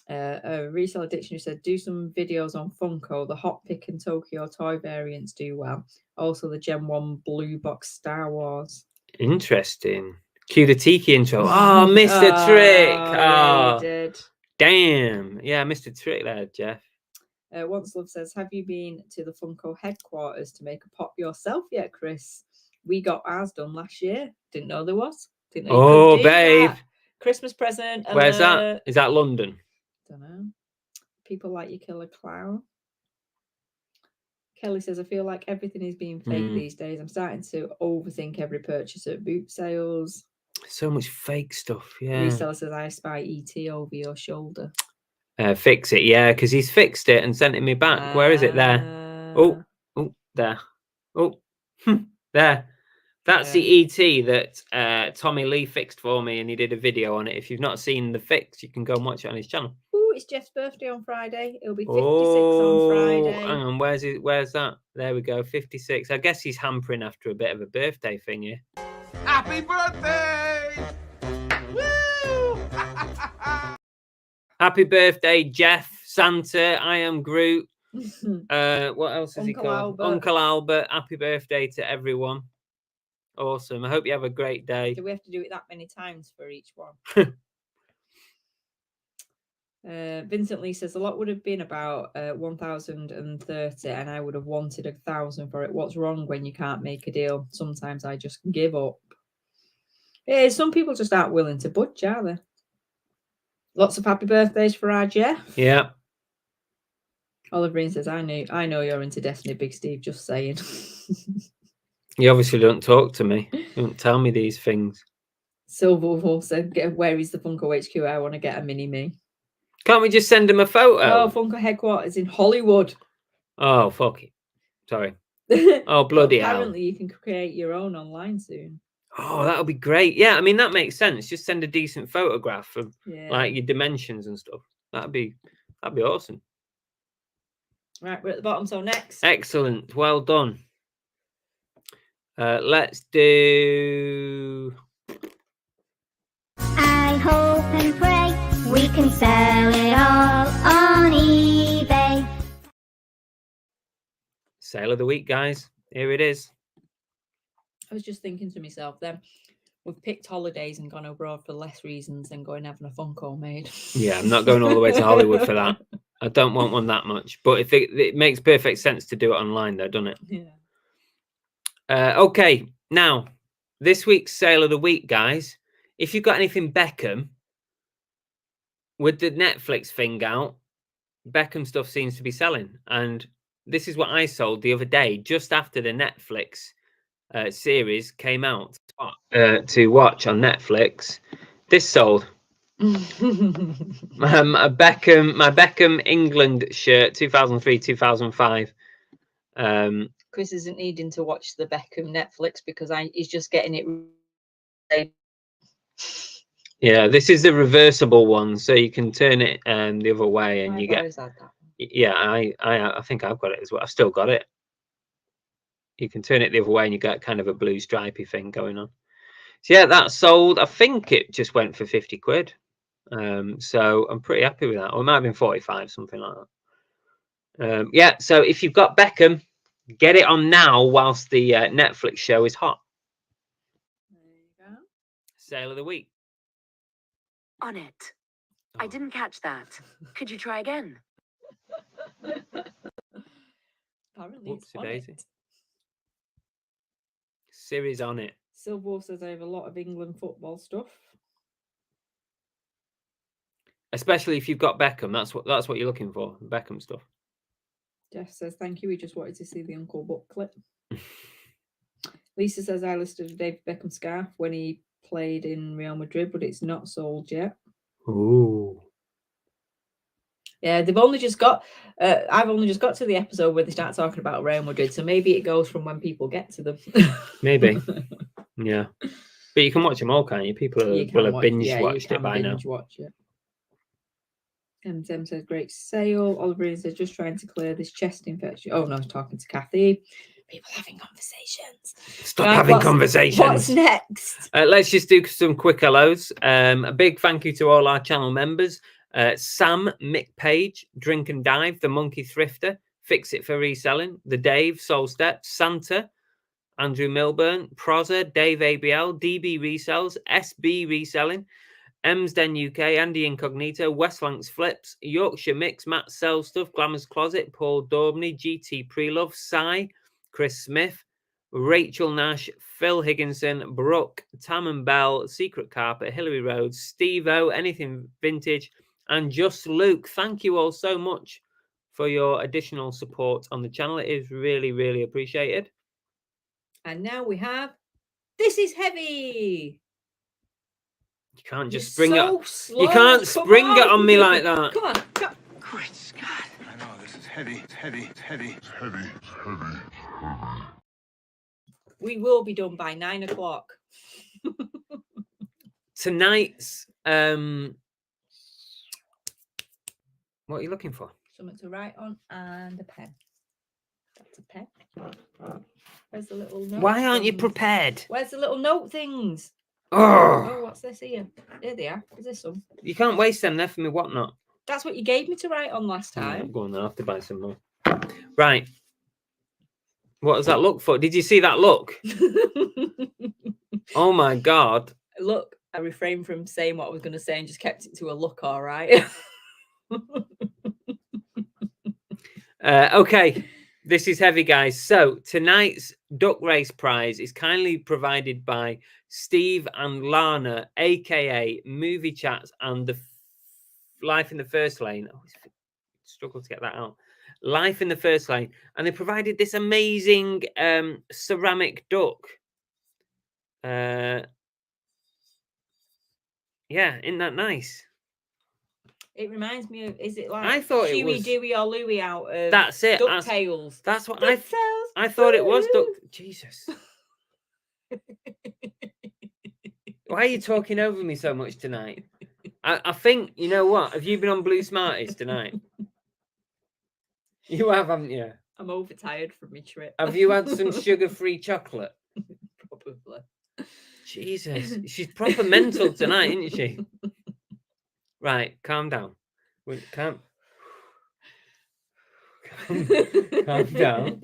A Reseller Dictionary said, "Do some videos on Funko. The Hot Pick and Tokyo toy variants do well. Also, the Gen 1 blue box Star Wars." Interesting. Cue the Tiki intro. Oh, Mr. Trick. Yeah, you did. Damn. Yeah, Mr. Trick there, Jeff. Once Love says, "Have you been to the Funko headquarters to make a pop yourself yet, Chris? We got ours done last year. Didn't know there was. Didn't know you Oh, could do babe. that. Christmas present. Where's that? Is that London? Don't know. People like you, Killer Clown." Kelly says, "I feel like everything is being fake these days. I'm starting to overthink every purchase at boot sales." So much fake stuff. Yeah. Reseller says, "I spy ET over your shoulder." Fix it. Yeah, because he's fixed it and sent it me back. Where is it? There. Oh, there. Oh, there. That's the ET that Tommy Lee fixed for me, and he did a video on it. If you've not seen the fix, you can go and watch it on his channel. Oh, it's Jeff's birthday on Friday. It'll be 56 on Friday. Hang on, where's that? There we go, 56. I guess he's hampering after a bit of a birthday thing here. Happy birthday! Woo! Happy birthday, Jeff, Santa, I am Groot. What else is he called? Uncle Albert. Happy birthday to everyone. Awesome. I hope you have a great day. Do we have to do it that many times for each one? Vincent Lee says, "A lot would have been about 1,030 and I would have wanted 1,000 for it. What's wrong when you can't make a deal? Sometimes I just give up." Yeah, some people just aren't willing to budge, are they? Lots of happy birthdays for our Jeff. Yeah. Oliver Green says, I know you're into Destiny, Big Steve, just saying." You obviously don't talk to me. You don't tell me these things. Silver Wolf said, "Where is the Funko HQ? I want to get a mini-me." Can't we just send him a photo? Oh, Funko headquarters in Hollywood. Oh, fuck it. Sorry. Oh, bloody hell. Apparently you can create your own online soon. Oh, that'll be great. Yeah, I mean, that makes sense. Just send a decent photograph of like your dimensions and stuff. That'd be awesome. Right, we're at the bottom, so next. Excellent. Well done. Let's do... I hope and pray we can sell it all on eBay. Sale of the week, guys. Here it is. I was just thinking to myself then, we've picked holidays and gone abroad for less reasons than going having a Funko made. Yeah, I'm not going all the way to Hollywood for that. I don't want one that much. But if it makes perfect sense to do it online, though, doesn't it? Yeah. Okay, now, this week's sale of the week, guys. If you've got anything Beckham, with the Netflix thing out, Beckham stuff seems to be selling. And this is what I sold the other day, just after the Netflix series came out to watch on Netflix. This sold. my Beckham England shirt, 2003, 2005. Chris isn't needing to watch the Beckham Netflix because he's just getting it. Yeah, this is the reversible one, so you can turn it the other way, and you get. Yeah, I think I've got it as well. I've still got it. You can turn it the other way, and you get kind of a blue stripy thing going on. So yeah, that sold. I think it just went for 50 quid. So I'm pretty happy with that. Or it might have been 45, something like that. Yeah, so if you've got Beckham, get it on now whilst the Netflix show is hot. There you go. Sale of the week. On it. I didn't catch that. Could you try again? Apparently it's on Whoopsie-daisy. it. Series on it. Silver says I have a lot of England football stuff. Especially if you've got Beckham, that's what you're looking for. Beckham stuff. Jeff says thank you. We just wanted to see the Uncle Buck clip. Lisa says I listed a David Beckham scarf when he played in Real Madrid, but it's not sold yet. Ooh. Yeah, they've only just got. I've only just got to the episode where they start talking about Real Madrid, so maybe it goes from when people get to them. Maybe. Yeah, but you can watch them all, can't you? People will have binge watched it by now. Watch it. Tim says great sale. Oliver says just trying to clear this chest infection. Oh no, I was talking to Kathy. People having conversations. Stop Right, having what's conversations. next? Let's just do some quick hellos. A big thank you to all our channel members. Sam, Mick Page, Drink and Dive, The Monkey Thrifter, Fix It for Reselling, The Dave, Soul Steps, Santa, Andrew Milburn, Proza, Dave ABL, DB Resells, SB Reselling, Emsden UK, Andy Incognito, Westlanks Flips, Yorkshire Mix, Matt Sells Stuff, Glamour's Closet, Paul Daubney, GT Prelove, Cy, Chris Smith, Rachel Nash, Phil Higginson, Brooke, Tam and Bell, Secret Carpet, Hillary Rhodes, Steve O, Anything Vintage, and Just Luke. Thank you all so much for your additional support on the channel. It is really, really appreciated. And now we have This Is Heavy. You can't just You're spring so it. slow. You can't Come spring it on me like Come that. on. Come. Great Scott. I know, this is heavy. It's heavy. It's heavy. It's heavy. It's heavy. We will be done by 9 o'clock. Tonight's what are you looking for? Something to write on and a pen. That's a pen. Where's the little note? Why aren't you things? prepared? Where's the little note things? Oh, Oh, what's this here? There they are. Is this some? you can't waste them there for me. Whatnot? That's what you gave me to write on last Yeah, time. go on, I'll have to buy some more. Right. What does that look for? Did you see that look? Oh my God. Look, I refrained from saying what I was going to say and just kept it to a look, all right? Okay, this is heavy, guys. So tonight's duck race prize is kindly provided by Steve and Lana, aka Movie Chats and the Life in the First Lane. Oh, I struggle to get that out. Life in the First Lane, and they provided this amazing ceramic duck. Yeah, isn't that nice? It reminds me of, is it like I thought it Huey, was- Dewey or Louie out of That's it. DuckTales? That's what DuckTales. I thought it was duck. Jesus. Why are you talking over me so much tonight? I think, you know what? Have you been on Blue Smarties tonight? You have, haven't you? I'm overtired from my trip. Have you had some sugar-free chocolate? Probably. Jesus, she's proper mental tonight, isn't she? Right, calm down. Calm down.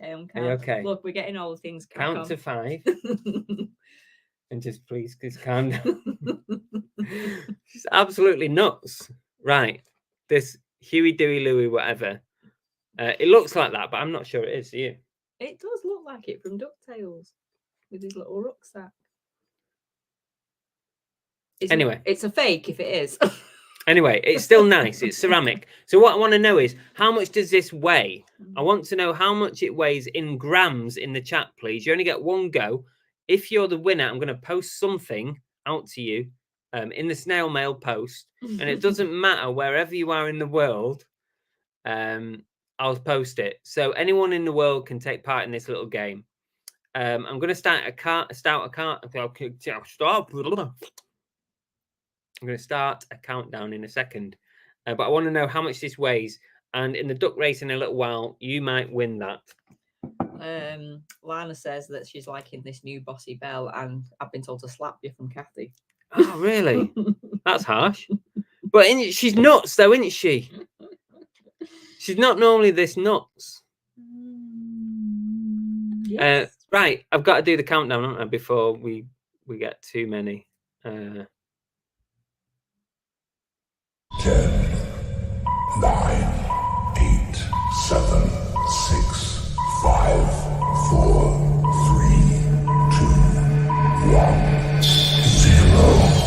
Okay, I'm Are you okay? Look, we're getting all the things. Count to 5 and just please calm down. She's absolutely nuts. Right, this Huey, Dewey, Louie, whatever. It looks like that, but I'm not sure it is. Do you? It does look like it from DuckTales with his little rucksack. Anyway. It's a fake if it is. Anyway, it's still nice. It's ceramic. So what I want to know is, how much does this weigh? I want to know how much it weighs in grams in the chat, please. You only get one go. If you're the winner, I'm going to post something out to you in the snail mail post. And it doesn't matter wherever you are in the world. I'll post it. So anyone in the world can take part in this little game. I'm going to start a countdown in a second. But I want to know how much this weighs. And in the duck race in a little while, you might win that. Lana says that she's liking this new Bossy Bell, and I've been told to slap you from Kathy. Oh, really? That's harsh. But she's nuts, though, isn't she? She's not normally this nuts. Yes. Right, I've got to do the countdown, haven't I, before we get too many. 10, 9, 8, 7, 6, 5, 4, 3, 2, 1, 0.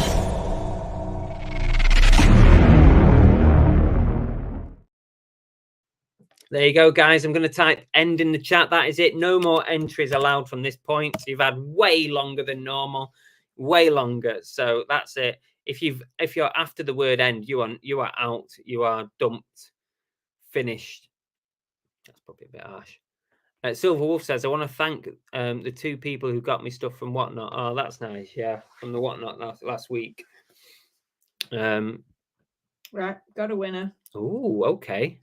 There you go, guys. I'm going to type end in the chat. That is it. No more entries allowed from this point. So you've had way longer than normal, way longer. So that's it. If you're after the word end, you are out. You are dumped, finished. That's probably a bit harsh. Silver Wolf says, I want to thank the 2 people who got me stuff from Whatnot. Oh, that's nice. Yeah, from the Whatnot last week. Right, got a winner. Oh, okay.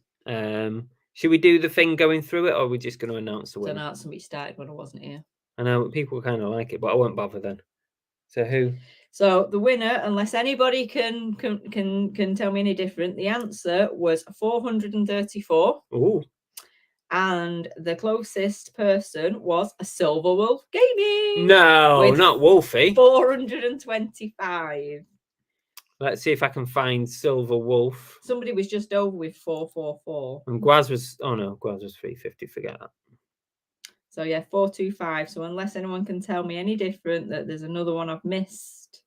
Should we do the thing going through it, or are we just going to announce the Don't winner? know. Somebody started when I wasn't here. I know people kind of like it, but I won't bother then. So who? So the winner, unless anybody can tell me any different, the answer was 434. Ooh. And the closest person was a Silver Wolf Gaming. No, with not Wolfie. 425. Let's see if I can find Silver Wolf. Somebody was just over with 444. And Gwaz was, oh no, Gwaz was 350. Forget that. So yeah, 425. So unless anyone can tell me any different, that there's another one I've missed.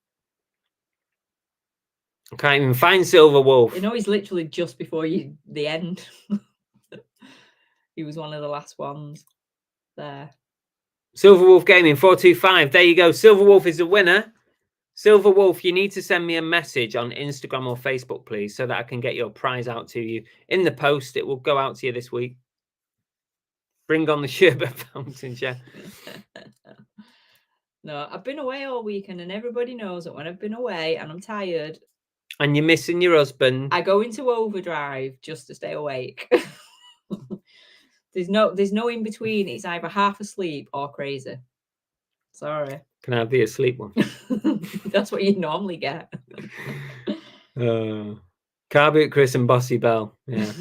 I can't even find Silver Wolf. You know, he's literally just before the end. He was one of the last ones there. Silver Wolf Gaming 425. There you go. Silver Wolf is the winner. Silver Wolf, you need to send me a message on Instagram or Facebook, please, so that I can get your prize out to you in the post. It will go out to you this week. Bring on the sherbet fountains, yeah. No, I've been away all weekend, and everybody knows that when I've been away and I'm tired, and you're missing your husband, I go into overdrive just to stay awake. There's no in between. It's either half asleep or crazy. Sorry. Can I have the asleep one? That's what you normally get. Car Boot Chris and Bossy Bell. Yeah.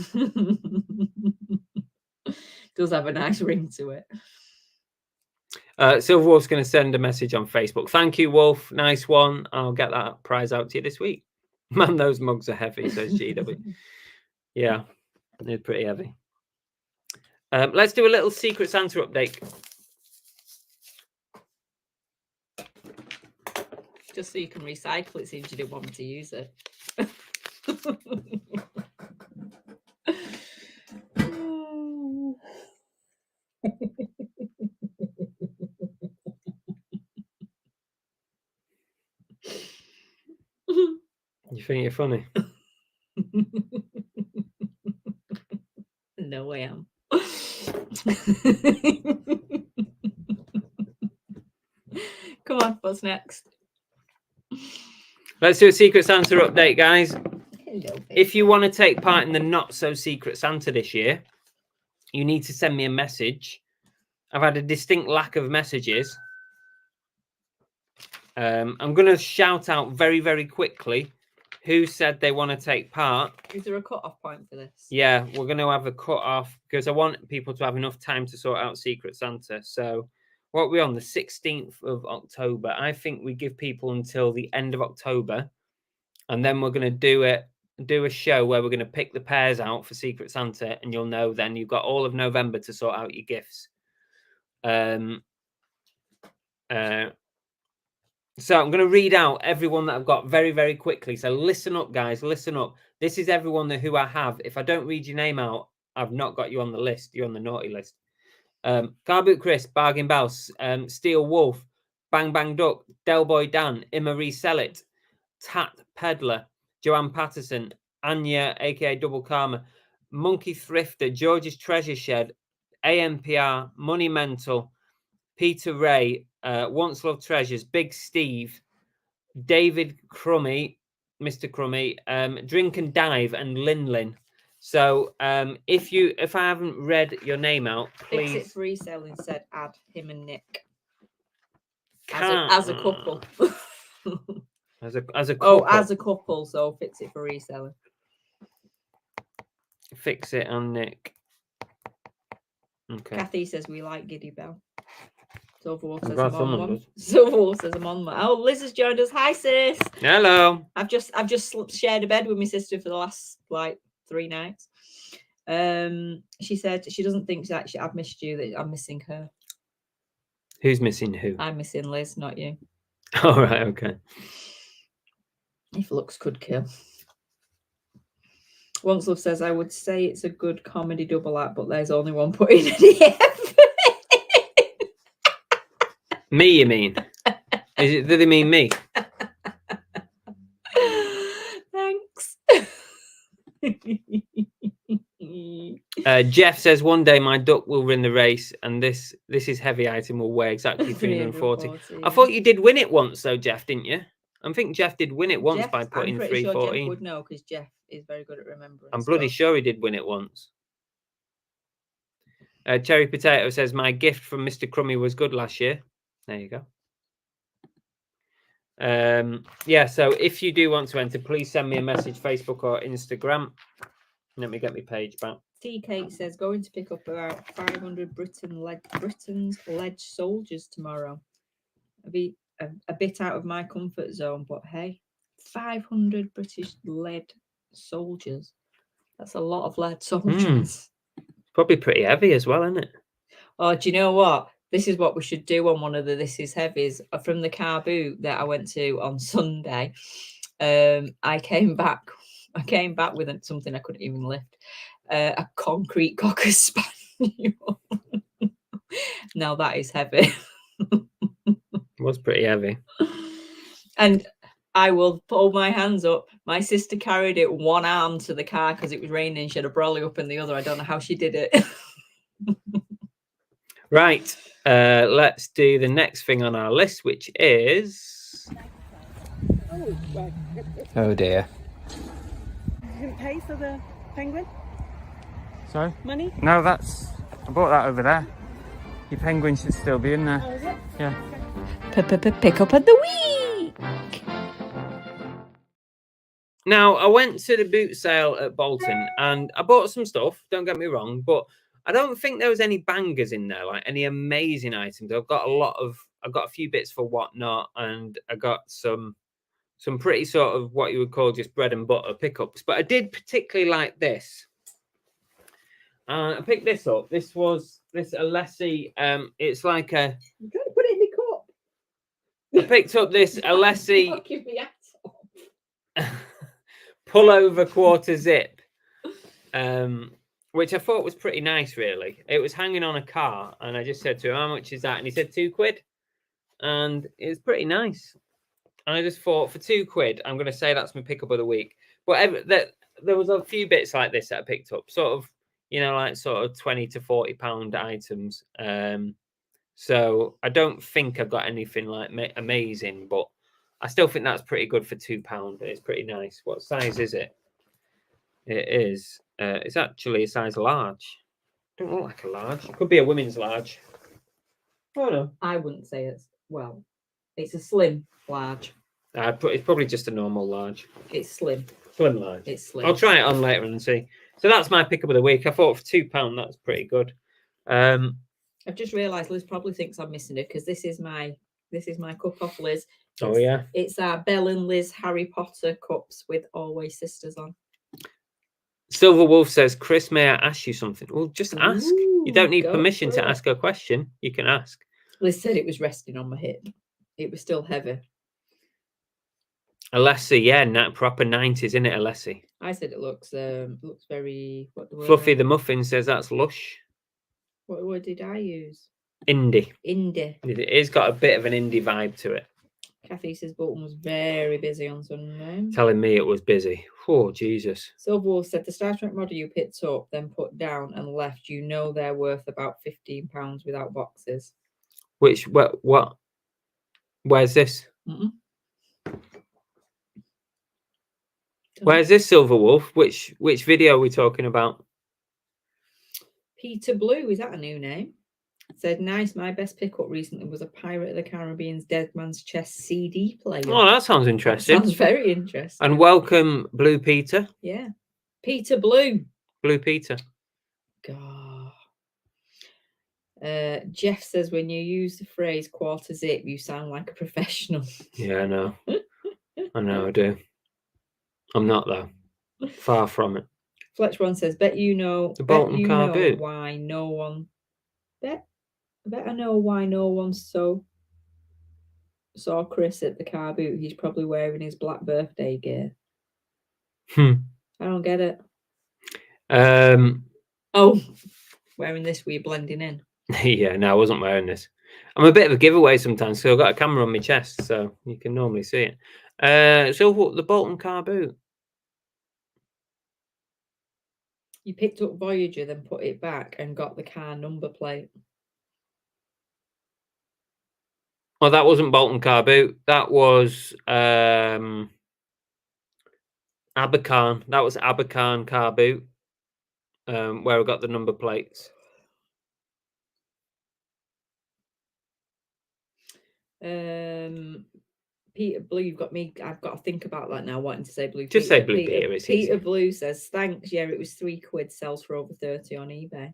Does have a nice ring to it. Silver Wolf's going to send a message on Facebook. Thank you, Wolf. Nice one. I'll get that prize out to you this week. Man, those mugs are heavy, says GW. Yeah, they're pretty heavy. Let's do a little Secret Santa update. Just so you can recycle it since you didn't want me to use it. You think you're funny? No, I am. Come on, what's next? Let's do a Secret Santa update, guys. Hello, If you want to take part in the Not So Secret Santa this year, you need to send me a message. I've had a distinct lack of messages. I'm going to shout out very, very quickly who said they want to take part. Is there a cut-off point for this? Yeah, we're going to have a cut-off because I want people to have enough time to sort out Secret Santa. So what are we on? The 16th of October. I think we give people until the end of October. And then we're going to do a show where we're going to pick the pairs out for Secret Santa. And you'll know then you've got all of November to sort out your gifts. So I'm going to read out everyone that I've got very, very quickly. So listen up, guys. Listen up. This is everyone who I have. If I don't read your name out, I've not got you on the list. You're on the naughty list. Car Boot Chris, Bargain Bouse, Steel Wolf, Bang Bang Duck, Del Boy Dan, Emma Resell It, Tat Peddler, Joanne Patterson, Anya, aka Double Karma, Monkey Thrifter, George's Treasure Shed, AMPR, Money Mental, Peter Ray, Once Love Treasures, Big Steve, David Crummy, Mr. Crummy, Drink and Dive, and Lin. So if I haven't read your name out, please. Fix It for Reselling said add him and Nick as a couple. As a couple. Oh, as a couple. So Fix It for Reselling. Fix It and Nick. Okay. Kathy says we like Giddy Bell. Silver Wolf says glad I'm on someone one. does. Silver Wolf says I'm on one. Oh, Liz has joined us. Hi, sis. Hello. I've just shared a bed with my sister for the last 3 nights. She said she doesn't think that I've missed you. That I'm missing her. Who's missing who? I'm missing Liz, not you. All right. Okay. If looks could kill. Once Love says I would say it's a good comedy double act, but there's only one putting any effort. Me, you mean? Do they mean me? Thanks. Jeff says one day my duck will win the race, and this is heavy item will weigh exactly 340. I thought you did win it once, though, Jeff, didn't you? I think Jeff did win it once by putting 314. Sure Jeff would know because Jeff is very good at remembering. I'm bloody sure he did win it once. Cherry Potato says, my gift from Mr. Crummy was good last year. There you go. Yeah, so if you do want to enter, please send me a message, Facebook or Instagram. Let me get my page back. Tea Cake says, going to pick up about 500 Britain's lead soldiers tomorrow. I'll be a bit out of my comfort zone, but hey, 500 British lead soldiers. That's a lot of lead soldiers. Probably pretty heavy as well, isn't it? Oh, do you know what? This is what we should do on one of the This Is Heavies. From the car boot that I went to on Sunday, I came back with something I couldn't even lift. A concrete cocker spaniel. Now that is heavy. It was pretty heavy. And I will pull my hands up. My sister carried it one arm to the car because it was raining. She had a brolly up in the other. I don't know how she did it. Right. Let's do the next thing on our list, which is... Oh dear. You can pay for the penguin Sorry? money? No, I bought that over there. Your penguin should still be in there. Oh, is it? Yeah. Pick up of the week. Now, I went to the boot sale at Bolton and I bought some stuff, don't get me wrong, but I don't think there was any bangers in there, like any amazing items. I've got a few bits for Whatnot, and I got some pretty sort of what you would call just bread and butter pickups. But I did particularly like this. I picked this up. This Alessi, it's like a... I'm trying to put it in the cup. I picked up this Alessi Give me a pullover quarter zip, which I thought was pretty nice, really. It was hanging on a car, and I just said to him, how much is that? And he said £2. And it was pretty nice. And I just thought, for £2, I'm going to say that's my pickup of the week. But there was a few bits like this that I picked up, sort of, like sort of 20 to 40 pound items. So I don't think I've got anything like amazing, but I still think that's pretty good for £2. It's pretty nice. What size is it? It is. It's actually a size large. Don't look like a large. It could be a women's large. Oh no. I wouldn't say it's a slim large. It's probably just a normal large. It's slim. Slim large. It's slim. I'll try it on later and see. So that's my pickup of the week. I thought for £2 that's pretty good. I've just realised Liz probably thinks I'm missing it because this is my cup off Liz. Oh yeah. It's our Belle and Liz Harry Potter cups with Always Sisters on. Silver Wolf says, Chris, may I ask you something? Well, just ask. You don't need go permission for to it. ask a question. You can ask. Liz said it was resting on my hip. It was still heavy. Alessi, yeah, proper 90s, isn't it, Alessi? I said it looks very Fluffy the Muffin says that's lush. What word did I use? Indie. Indie. It's got a bit of an indie vibe to it. Kathy says Bolton was very busy on Sunday. Telling me it was busy. Oh, Jesus. Silver Wolf said the Star Trek model you picked up, then put down and left, they're worth about £15 without boxes. What? Where's this? Mm-mm. Where's this, Silver Wolf? Which video are we talking about? Peter Blue, is that a new name? Said, nice, my best pickup recently was a Pirate of the Caribbean's Dead Man's Chest CD player. Oh, that sounds interesting. Sounds very interesting. And welcome, Blue Peter. Yeah. Peter Blue. Blue Peter. God. Jeff says, when you use the phrase quarter zip, you sound like a professional. Yeah, I know. I know, I do. I'm not, though. Far from it. Fletch One says, bet you know why no one saw Chris at the car boot. He's probably wearing his black birthday gear. I don't get it. Oh, wearing this, were you blending in? Yeah, no, I wasn't wearing this. I'm a bit of a giveaway sometimes, so I've got a camera on my chest, so you can normally see it. So what, the Bolton car boot? You picked up Voyager, then put it back and got the car number plate. Oh, that wasn't Bolton car boot. That was Abercarn. That was Abercarn car boot, where I got the number plates. Peter Blue, you've got me. I've got to think about that now. Wanting to say Blue. Just say Blue Peter. It's Peter easy. Blue says thanks. Yeah, it was £3. Sells for over 30 on eBay.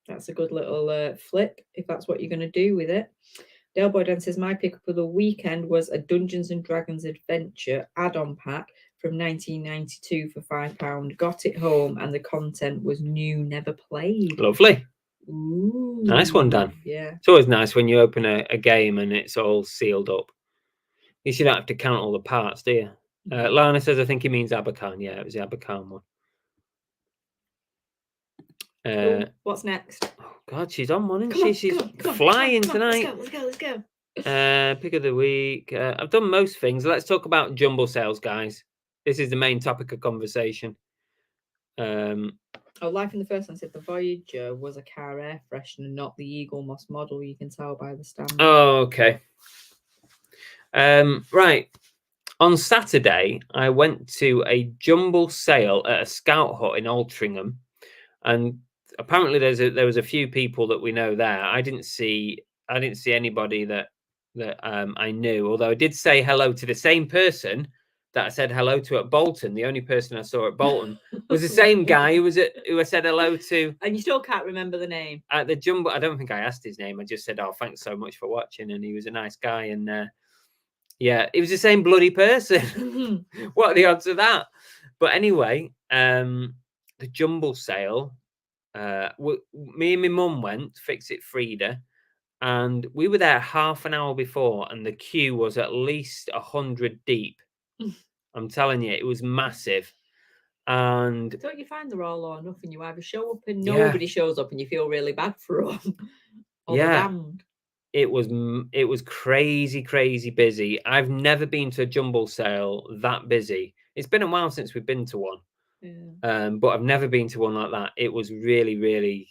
That's a good little flip if that's what you're going to do with it. Del Boy Dan says my pickup of the weekend was a Dungeons and Dragons Adventure add-on pack from 1992 for £5. Got it home and the content was new, never played. Lovely. Ooh, Nice one, Dan. Yeah. It's always nice when you open a game and it's all sealed up. You don't have to count all the parts, do you? Lana says, I think he means Abercorn. Yeah, it was the Abercorn one. Ooh, what's next? Oh, God, she's on one, isn't she? She's flying tonight. Let's go. Pick of the week. I've done most things. Let's talk about jumble sales, guys. This is the main topic of conversation. Life in the First One said the Voyager was a car air freshener, not the Eagle Moss model. You can tell by the stamp. Oh, okay. Right. On Saturday, I went to a jumble sale at a scout hut in Altrincham, and apparently there was a few people that we know there. I didn't see anybody that I knew, although I did say hello to the same person that I said hello to at Bolton. The only person I saw at Bolton was the same guy who I said hello to. And you still can't remember the name. At the jumble, I don't think I asked his name. I just said, "Oh, thanks so much for watching," and he was a nice guy. And yeah, it was the same bloody person. What are the odds of that? But anyway, the jumble sale. Me and my mum went, Fix It Frida, and we were there half an hour before, and the queue was at least 100 deep. I'm telling you, it was massive. And don't you find they're all or nothing? You either show up and nobody shows up, and you feel really bad for them. Yeah, it was crazy busy. I've never been to a jumble sale that busy. It's been a while since we've been to one. Yeah. But I've never been to one like that. It was really.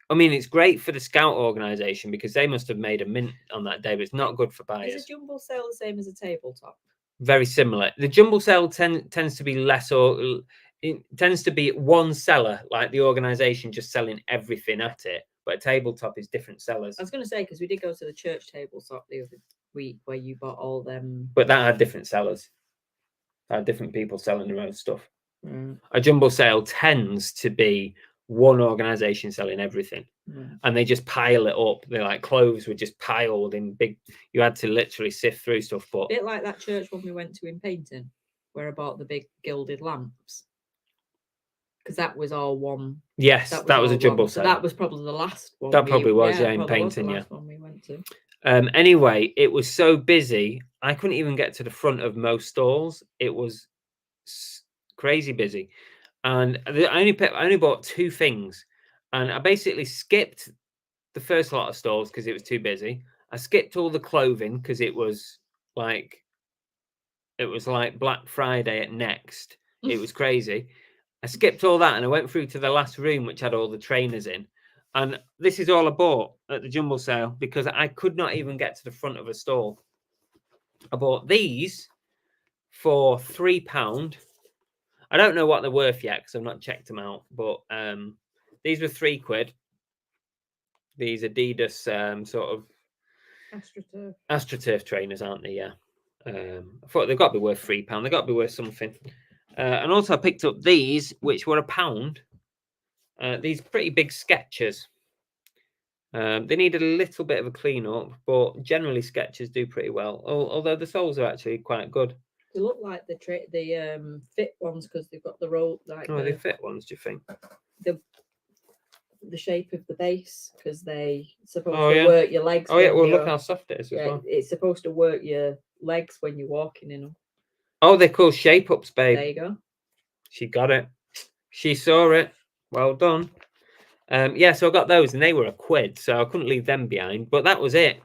I mean, it's great for the scout organization because they must have made a mint on that day, but it's not good for buyers. Is a jumble sale the same as a tabletop? Very similar. The jumble sale tends to be less, or it tends to be one seller, like the organization just selling everything at it. But a tabletop is different sellers. I was going to say, because we did go to the church tabletop the other week where you bought all them. But that had different sellers. That had different people selling their own stuff. A jumble sale tends to be one organization selling everything, and they just pile it up. They're like clothes were just piled in big. You had to literally sift through stuff. But a bit like that church one we went to in Paynton, where I bought the big gilded lamps, because that was all one. Yes, that was a jumble sale. So that was probably the last one. That probably was, in Paynton. Yeah, one we went to. Anyway, it was so busy I couldn't even get to the front of most stalls. It was crazy busy, and I only bought two things, and I basically skipped the first lot of stalls because it was too busy. I skipped all the clothing because it was like Black Friday at Next. It was crazy. I skipped all that and I went through to the last room, which had all the trainers in. And this is all I bought at the jumble sale because I could not even get to the front of a stall. I bought these for £3. I don't know what they're worth yet because I've not checked them out, but these were £3. These Adidas sort of AstroTurf trainers, aren't they? Yeah. I thought they've got to be worth £3. They've got to be worth something. And also I picked up these, which were £1. These pretty big Skechers. They need a little bit of a clean up, but generally Skechers do pretty well. Although the soles are actually quite good. They look like the fit ones because they've got the roll. The fit ones, do you think? The shape of the base because they supposed to work your legs. Oh yeah, well look how soft it is as well. It's supposed to work your legs when you're walking in them. Oh, they're called shape ups, babe. There you go. She got it. She saw it. Well done. Yeah, so I got those and they were £1, so I couldn't leave them behind. But that was it.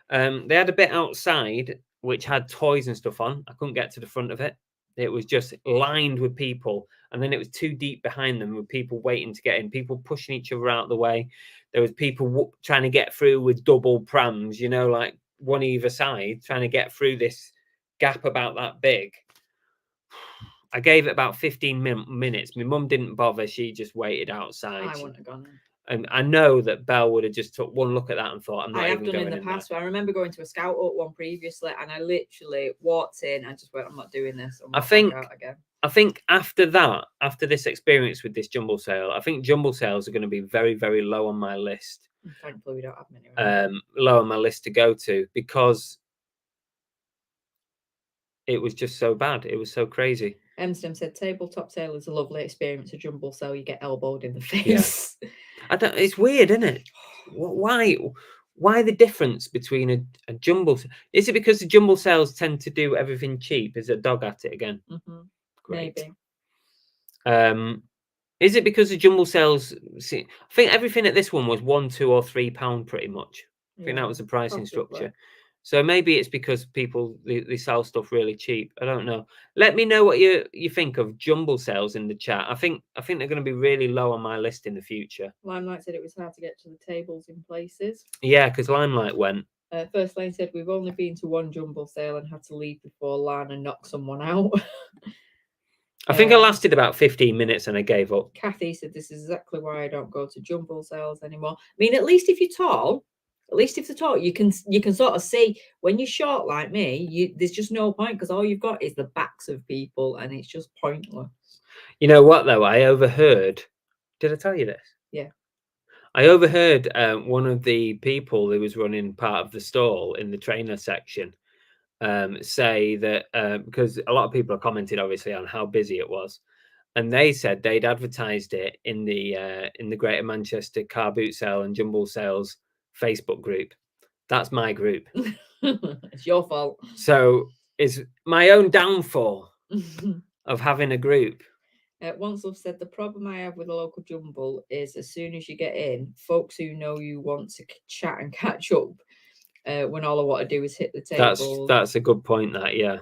They had a bit outside which had toys and stuff on. I couldn't get to the front of it. It was just lined with people, and then it was too deep behind them with people waiting to get in, people pushing each other out the way. There was people trying to get through with double prams, you know, like one either side, trying to get through this gap about that big. I gave it about 15 minutes. My mum didn't bother. She just waited outside. I wouldn't have gone in. And I know that Belle would have just took one look at that and thought, I'm not I have even done going in the past. I remember going to a Scout Up one previously, and I literally walked in and just went, I'm not doing this. I'm I not think- back out again. I think after that, after this experience with this jumble sale, I think jumble sales are going to be very, very low on my list. Thankfully, we don't have many. Right now. Low on my list to go to because it was just so bad. It was so crazy. Emstem said tabletop sale is a lovely experience. A jumble sale, you get elbowed in the face. I don't. It's weird, isn't it? Why the difference between a jumble? Is it because the jumble sales tend to do everything cheap? Is a dog at it again? Great. Maybe. Is it because the jumble sales? See, I think everything at this one was £1, £2, or £3 pretty much. I think that was the pricing possibly. structure. So maybe it's because people they sell stuff really cheap. I don't know. Let me know what you think of jumble sales in the chat. I think they're going to be really low on my list in the future. Limelight said it was hard to get to the tables in places. Yeah, because Limelight went. First Lane said we've only been to one jumble sale and had to leave before Lana knocked someone out. I think I lasted about 15 minutes and I gave up. Kathy said this is exactly why I don't go to jumble sales anymore. I mean, at least if you're tall, you can sort of see when you're short like me. There's just no point because all you've got is the backs of people and it's just pointless. You know what though? I overheard. Did I tell you this? Yeah. I overheard one of the people who was running part of the stall in the trainer section say that because a lot of people have commented obviously on how busy it was, and they said they'd advertised it in the Greater Manchester Car Boot Sale and Jumble Sales Facebook group. That's my group. It's your fault. So it's my own downfall of having a group. Once Love said the problem I have with a local jumble is as soon as you get in, folks who know you want to chat and catch up when all I want to do is hit the table. That's a good point. That yeah.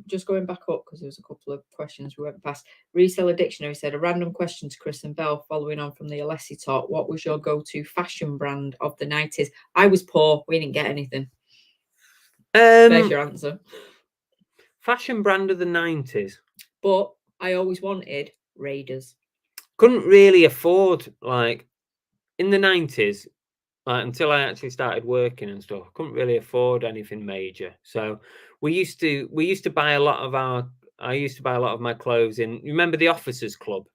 Just going back up because there was a couple of questions we went past. Reseller Dictionary said a random question to Chris and Belle following on from the Alessi talk. What was your go-to fashion brand of the 90s? I was poor. We didn't get anything. There's your answer. Fashion brand of the 90s. But I always wanted Raiders. Couldn't really afford, like, in the 90s, like, until I actually started working and stuff, couldn't really afford anything major. So we used to buy a lot of I used to buy a lot of my clothes in, you remember the Officers Club? Do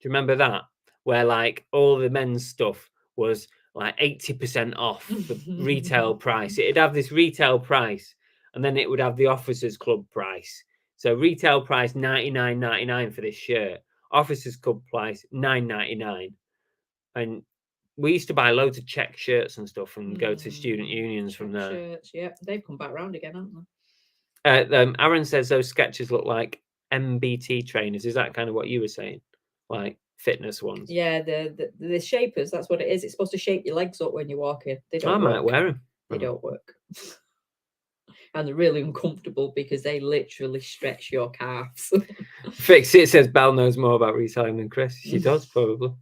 you remember that? Where like all the men's stuff was like 80% off the retail price. It'd have this retail price and then it would have the Officers Club price. So retail price $99.99 for this shirt. Officers Club price $9.99. And we used to buy loads of check shirts and stuff and go to student unions from there. Shirts, yeah. They've come back round again, haven't they? Aaron says those sketches look like MBT trainers. Is that kind of what you were saying? Like fitness ones? Yeah, the shapers, that's what it is. It's supposed to shape your legs up when you're walking. They don't I might wear them. They don't work. And they're really uncomfortable because they literally stretch your calves. Fix it says Belle knows more about reselling than Chris. She does, probably.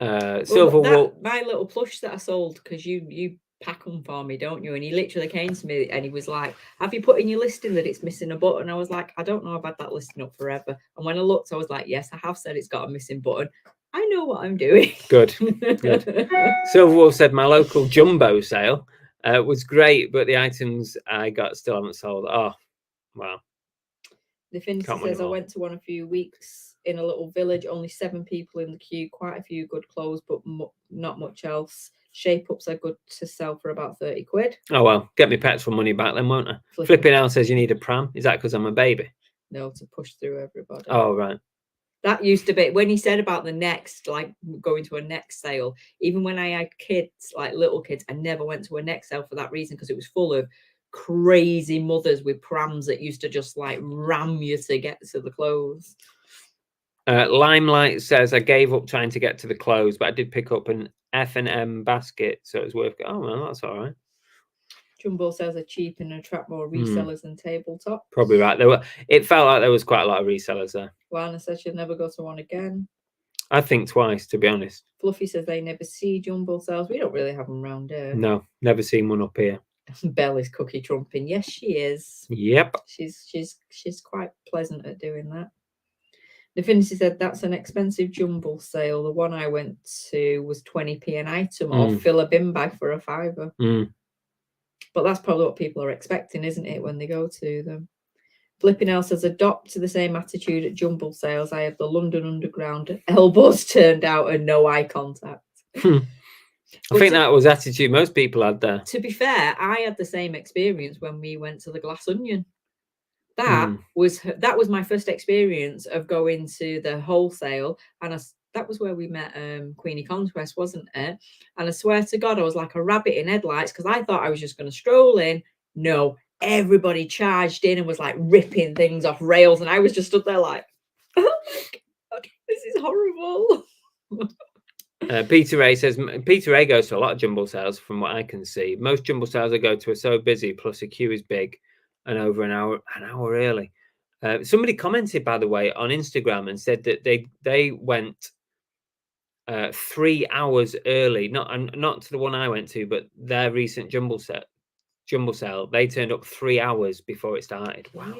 Silver Wool. My little plush that I sold, because you pack them for me, don't you? And he literally came to me and he was like, have you put in your listing that it's missing a button? I was like, I don't know, I've had that listing up forever. And when I looked, I was like, yes, I have said it's got a missing button. I know what I'm doing. Good. Silver Wool said my local jumbo sale was great, but the items I got still haven't sold. Oh, wow. The Finster says I went to one a few weeks in a little village, only 7 people in the queue, quite a few good clothes, but not much else. Shape ups are good to sell for about 30 quid. Oh, well, get me petrol money back then, won't I? Flipping out says you need a pram. Is that because I'm a baby? No, to push through everybody. Oh, right. That used to be, when he said about the next, like going to a next sale, even when I had kids, like little kids, I never went to a next sale for that reason, because it was full of crazy mothers with prams that used to just like ram you to get to the clothes. Limelight says I gave up trying to get to the clothes, but I did pick up an F&M basket, so it was worth it. Oh, well, that's all right. Jumbo says are cheap and attract more resellers than tabletops. Probably right. It felt like there was quite a lot of resellers there. Lana says she'll never go to one again. I think twice, to be honest. Fluffy says they never see jumbo sales. We don't really have them round here. No, never seen one up here. Belle is cookie trumping. Yes, she is. Yep. She's quite pleasant at doing that. Definity said that's an expensive jumble sale. The one I went to was 20p an item, or fill a bin bag for a £5. But that's probably what people are expecting, isn't it, when they go to them? Flipping L says, adopt the same attitude at jumble sales. I have the London Underground elbows turned out and no eye contact. I think that was attitude most people had there. To be fair, I had the same experience when we went to the Glass Onion. That was my first experience of going to the wholesale, and that was where we met Queenie Conquest, wasn't it? And I swear to God, I was like a rabbit in headlights because I thought I was just going to stroll in. No, everybody charged in and was like ripping things off rails, and I was just stood there like, oh my God, this is horrible. Peter Ray says Peter Ray goes to a lot of jumble sales from what I can see. Most jumble sales I go to are so busy, plus the queue is big and over an hour early. Somebody commented, by the way, on Instagram and said that they went 3 hours early, not to the one I went to, but their recent jumble sale. They turned up 3 hours before it started. Wow!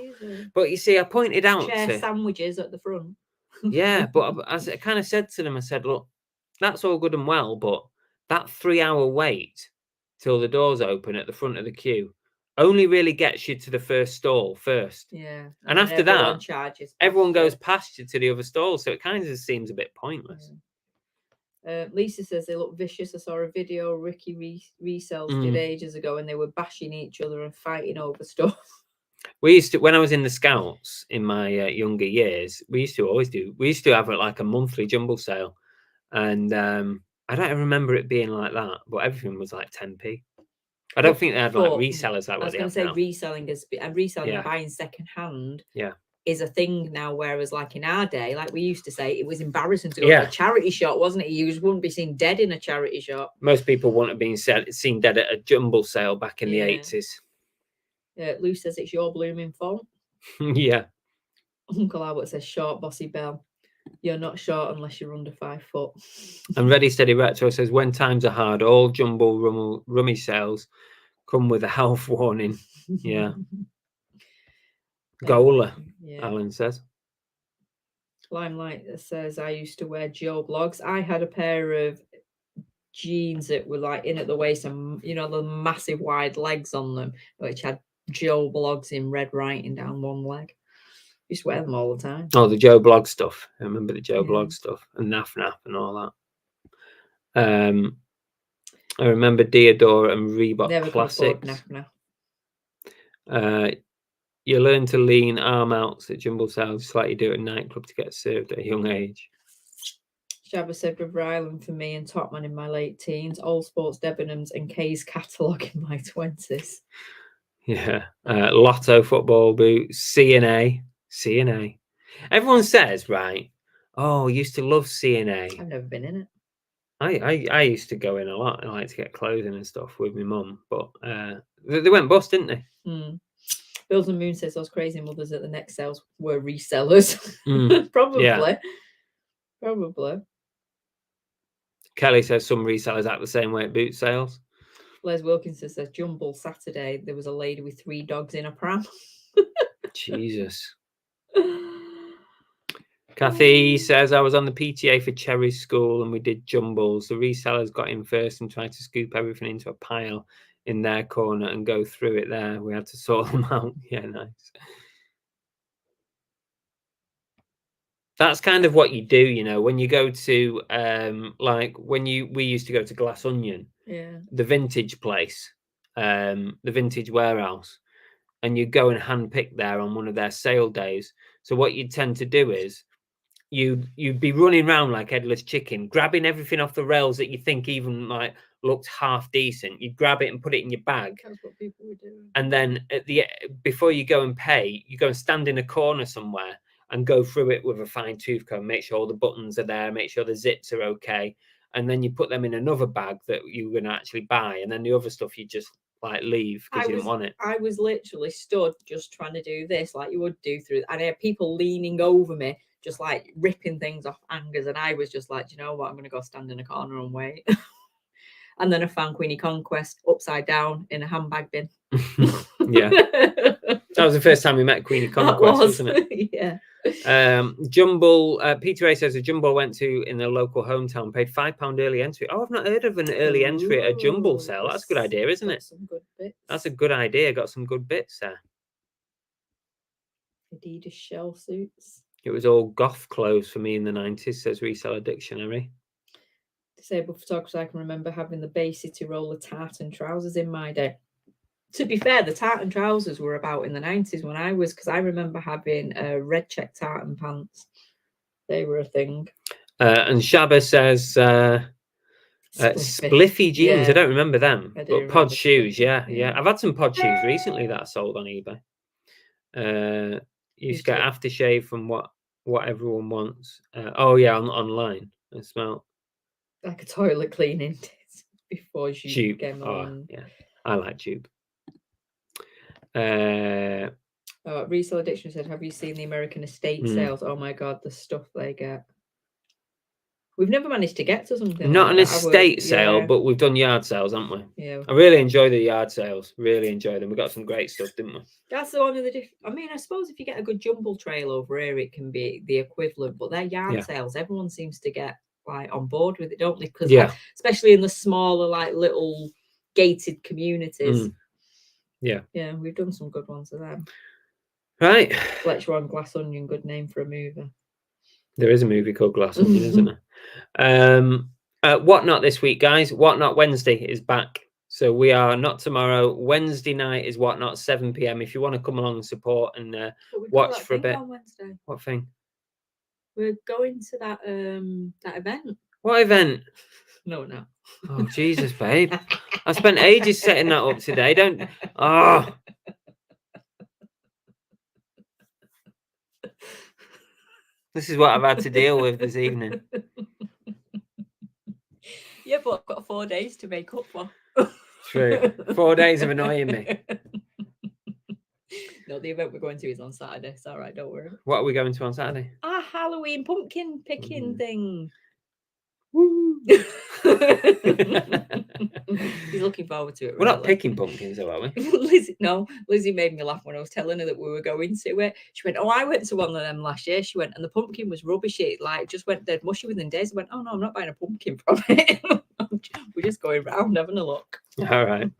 But you see, I pointed out sandwiches at the front. Yeah, but as I kind of said to them, I said, look, that's all good and well, but that 3 hour wait till the doors open at the front of the queue only really gets you to the first stall first. Yeah. And after that, everyone goes past you to the other stall. So it kind of seems a bit pointless. Lisa says they look vicious. I saw a video Ricky Resells did ages ago, and they were bashing each other and fighting over stuff. We used to, when I was in the Scouts in my younger years, we used to have like a monthly jumble sale. And I don't remember it being like that, but everything was like 10p. I don't think they had like resellers like what they have now. I was going to say reselling and buying second hand is a thing now, whereas like in our day, like we used to say, it was embarrassing to go to a charity shop, wasn't it? You just wouldn't be seen dead in a charity shop. Most people wouldn't have been seen dead at a jumble sale back in the 80s. Lou says it's your blooming fault. Yeah. Uncle Albert says short bossy bell. You're not short unless you're under 5 foot. And Ready Steady Retro says, when times are hard, all jumble rummy sales come with a health warning. Yeah. Gola, Alan says. Limelight says, I used to wear Joe blogs. I had a pair of jeans that were like in at the waist and, you know, the massive wide legs on them, which had Joe blogs in red writing down one leg. Used to wear them all the time. Oh, the Joe Blog stuff. I remember the Joe Blog stuff and Naf and all that. I remember Deodora and Reebok Classics. You learn to lean arm outs at jumble sales just like you do at nightclub to get served at a young age. Shabba said River Island for me and Topman in my late teens, All Sports Debenhams and Kay's catalogue in my 20s. Yeah. Lotto football boots, CNA. Everyone says, right, oh, I used to love CNA. I've never been in it. I used to go in a lot. I like to get clothing and stuff with my mum, but they went bust, didn't they? Bills and Moon says those crazy mothers at the next sales were resellers. Probably. Kelly says some resellers act the same way at boot sales. Les Wilkinson says Jumble Saturday, there was a lady with 3 dogs in a pram. Jesus. Kathy says, I was on the PTA for Cherry's school and we did jumbles. The resellers got in first and tried to scoop everything into a pile in their corner and go through it there. We had to sort them out. Yeah, nice. That's kind of what you do, you know, when you go to like we used to go to Glass Onion, the vintage place, the vintage warehouse, and you go and handpick there on one of their sale days. So what you tend to do is you'd be running around like headless chicken, grabbing everything off the rails that you think even like looked half decent. You grab it and put it in your bag. That's what people were doing. And then before you go and pay, you go and stand in a corner somewhere and go through it with a fine tooth comb, make sure all the buttons are there, make sure the zips are okay. And then you put them in another bag that you're going to actually buy. And then the other stuff you just like leave because you didn't want it. I was literally stood just trying to do this like you would do through, and I had people leaning over me just like ripping things off hangers, and I was just like, do you know what, I'm going to go stand in a corner and wait. And then I found Queenie Conquest upside down in a handbag bin. Yeah. That was the first time we met Queenie Conquest, wasn't it? Yeah. Jumble, Peter A says a Jumble went to in the local hometown, paid £5 early entry. Oh, I've not heard of an early entry at a Jumble sale. That's a good idea, isn't it? Some good bits. That's a good idea. Got some good bits there. Adidas shell suits. It was all goth clothes for me in the 90s, says Reseller Dictionary. Disabled photographer, I can remember having the Bay City roller tartan trousers in my day. To be fair, the tartan trousers were about in the 90s when I was, because I remember having red check tartan pants. They were a thing. And Shabba says spliffy jeans. Yeah. I don't remember them. I do But remember pod shoes, spliffy, yeah. yeah. I've had some pod shoes recently that I sold on eBay. You used to get aftershave from what everyone wants. Oh yeah, online. I smell like a toilet cleaning before Tube. came along. Yeah, I like Tube. Reseller Dictionary said, have you seen the American estate sales? Oh my god, the stuff they get. We've never managed to get to something not like an that, estate sale, yeah. but we've done yard sales, haven't we? Yeah. I really enjoy the yard sales. Really enjoy them. We got some great stuff, didn't we? That's the one of the I mean, I suppose if you get a good Jumble trail over here, it can be the equivalent. But their yard sales, everyone seems to get like on board with it, don't they? Because especially in the smaller, like little gated communities. Yeah, we've done some good ones of them. Right. Fletcher on Glass Onion, good name for a movie. There is a movie called Glass Onion, isn't there? Whatnot this week, guys. Whatnot Wednesday is back. So we are not tomorrow. Wednesday night is Whatnot, 7 p.m. If you want to come along and support and watch for a bit. On Wednesday. What thing? We're going to that event. What event? No. Oh, Jesus, babe. I spent ages setting that up today. Don't. Oh. This is what I've had to deal with this evening. Yeah, but I've got 4 days to make up for. True. 4 days of annoying me. No, the event we're going to is on Saturday. It's all right, don't worry. What are we going to on Saturday? Our Halloween pumpkin picking thing. Woo! He's looking forward to it. We're not picking pumpkins, though, are we? Lizzie made me laugh when I was telling her that we were going to it. She went, "Oh, I went to one of them last year." She went, and the pumpkin was rubbish. It like just went dead mushy within days. I went, "Oh no, I'm not buying a pumpkin from it. We're just going round having a look." All right.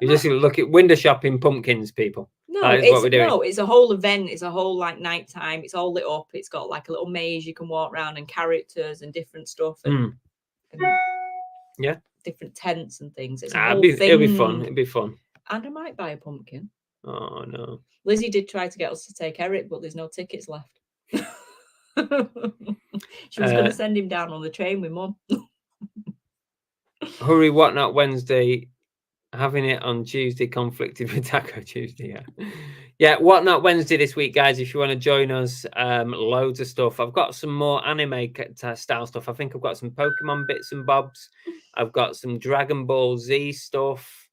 You just look at window shopping pumpkins, people. No, that is what we're doing. No, it's a whole event. It's a whole like nighttime. It's all lit up. It's got like a little maze you can walk around and characters and different stuff and yeah, different tents and things. It's a whole thing. It'll be fun. It'll be fun. And I might buy a pumpkin. Oh no. Lizzie did try to get us to take Eric, but there's no tickets left. She was going to send him down on the train with Mum. Hurry, Whatnot Wednesday. Having it on Tuesday, conflicted with Taco Tuesday. Yeah, Whatnot Wednesday this week, guys. If you want to join us, loads of stuff. I've got some more anime style stuff. I think I've got some Pokemon bits and bobs. I've got some Dragon Ball Z stuff,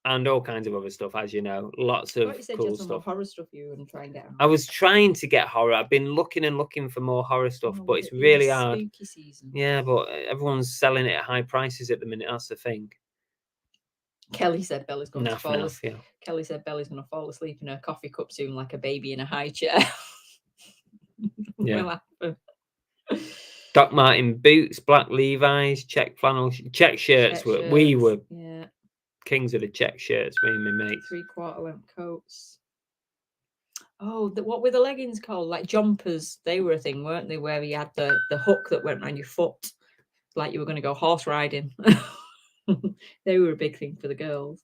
and all kinds of other stuff, as you know. Lots of cool stuff. Horror stuff you were try and get out. I was trying to get horror. I've been looking for more horror stuff, but it's really hard. Spooky season. Yeah, but everyone's selling it at high prices at the minute. That's the thing. Kelly said Bella's going to fall asleep. Yeah. Kelly said Bella's going to fall asleep in her coffee cup soon, like a baby in a high chair. Yeah. Doc Martin boots, black Levi's, check flannel, check shirts. We were kings of the check shirts, me and my mates. 3/4 length coats. Oh, what were the leggings called? Like jumpers. They were a thing, weren't they? Where you had the hook that went around your foot, like you were going to go horse riding. They were a big thing for the girls.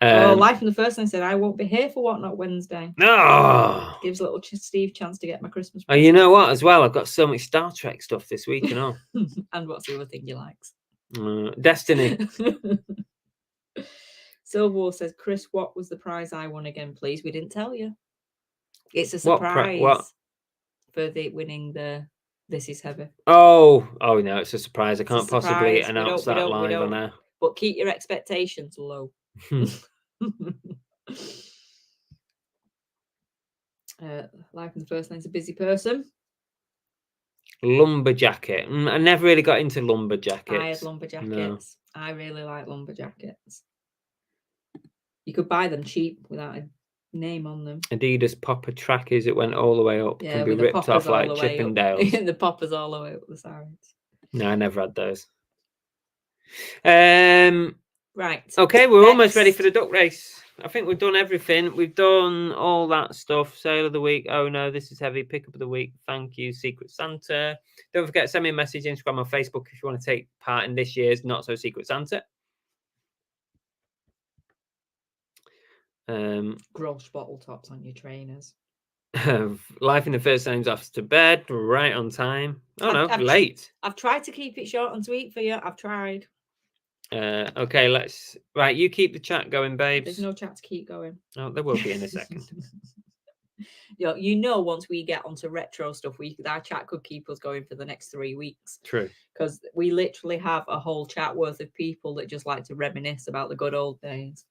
Life in the First Line said, "I won't be here for Whatnot Wednesday." No. Gives little Steve a chance to get my Christmas present. Oh, you know what? As well, I've got so much Star Trek stuff this week, you know. And what's the other thing you likes? Destiny. Silverwolf says, "Chris, what was the prize I won again, please? We didn't tell you. It's a surprise for the winning the This Is Heavy." Oh no, it's a surprise. I can't possibly announce that live on air. But keep your expectations low. Life in the First Lane's a busy person. Lumber jacket. I never really got into lumber I jackets. had lumber jackets. No. I really like lumber jackets. You could buy them cheap without a name on them. Adidas popper trackers. It went all the way up. Yeah, Can be with the ripped poppers off all like the way up. Chippendales. The poppers all the way up the sides. No, I never had those. Right. Okay, we're almost ready next. for the duck race. I think we've done everything. We've done all that stuff. Sale of the week. Oh no, this is heavy. Pickup of the week. Thank you, Secret Santa. Don't forget, send me a message, Instagram or Facebook if you want to take part in this year's Not So Secret Santa. Gross bottle tops on your trainers. Life in the first time's off to bed, right on time. Oh no, I've late. I've tried to keep it short and sweet for you. I've tried. Okay, let's. Right, you keep the chat going, babes. There's no chat to keep going. Oh, there will be in a second. You know, once we get onto retro stuff, our chat could keep us going for the next 3 weeks. True. Because we literally have a whole chat worth of people that just like to reminisce about the good old days.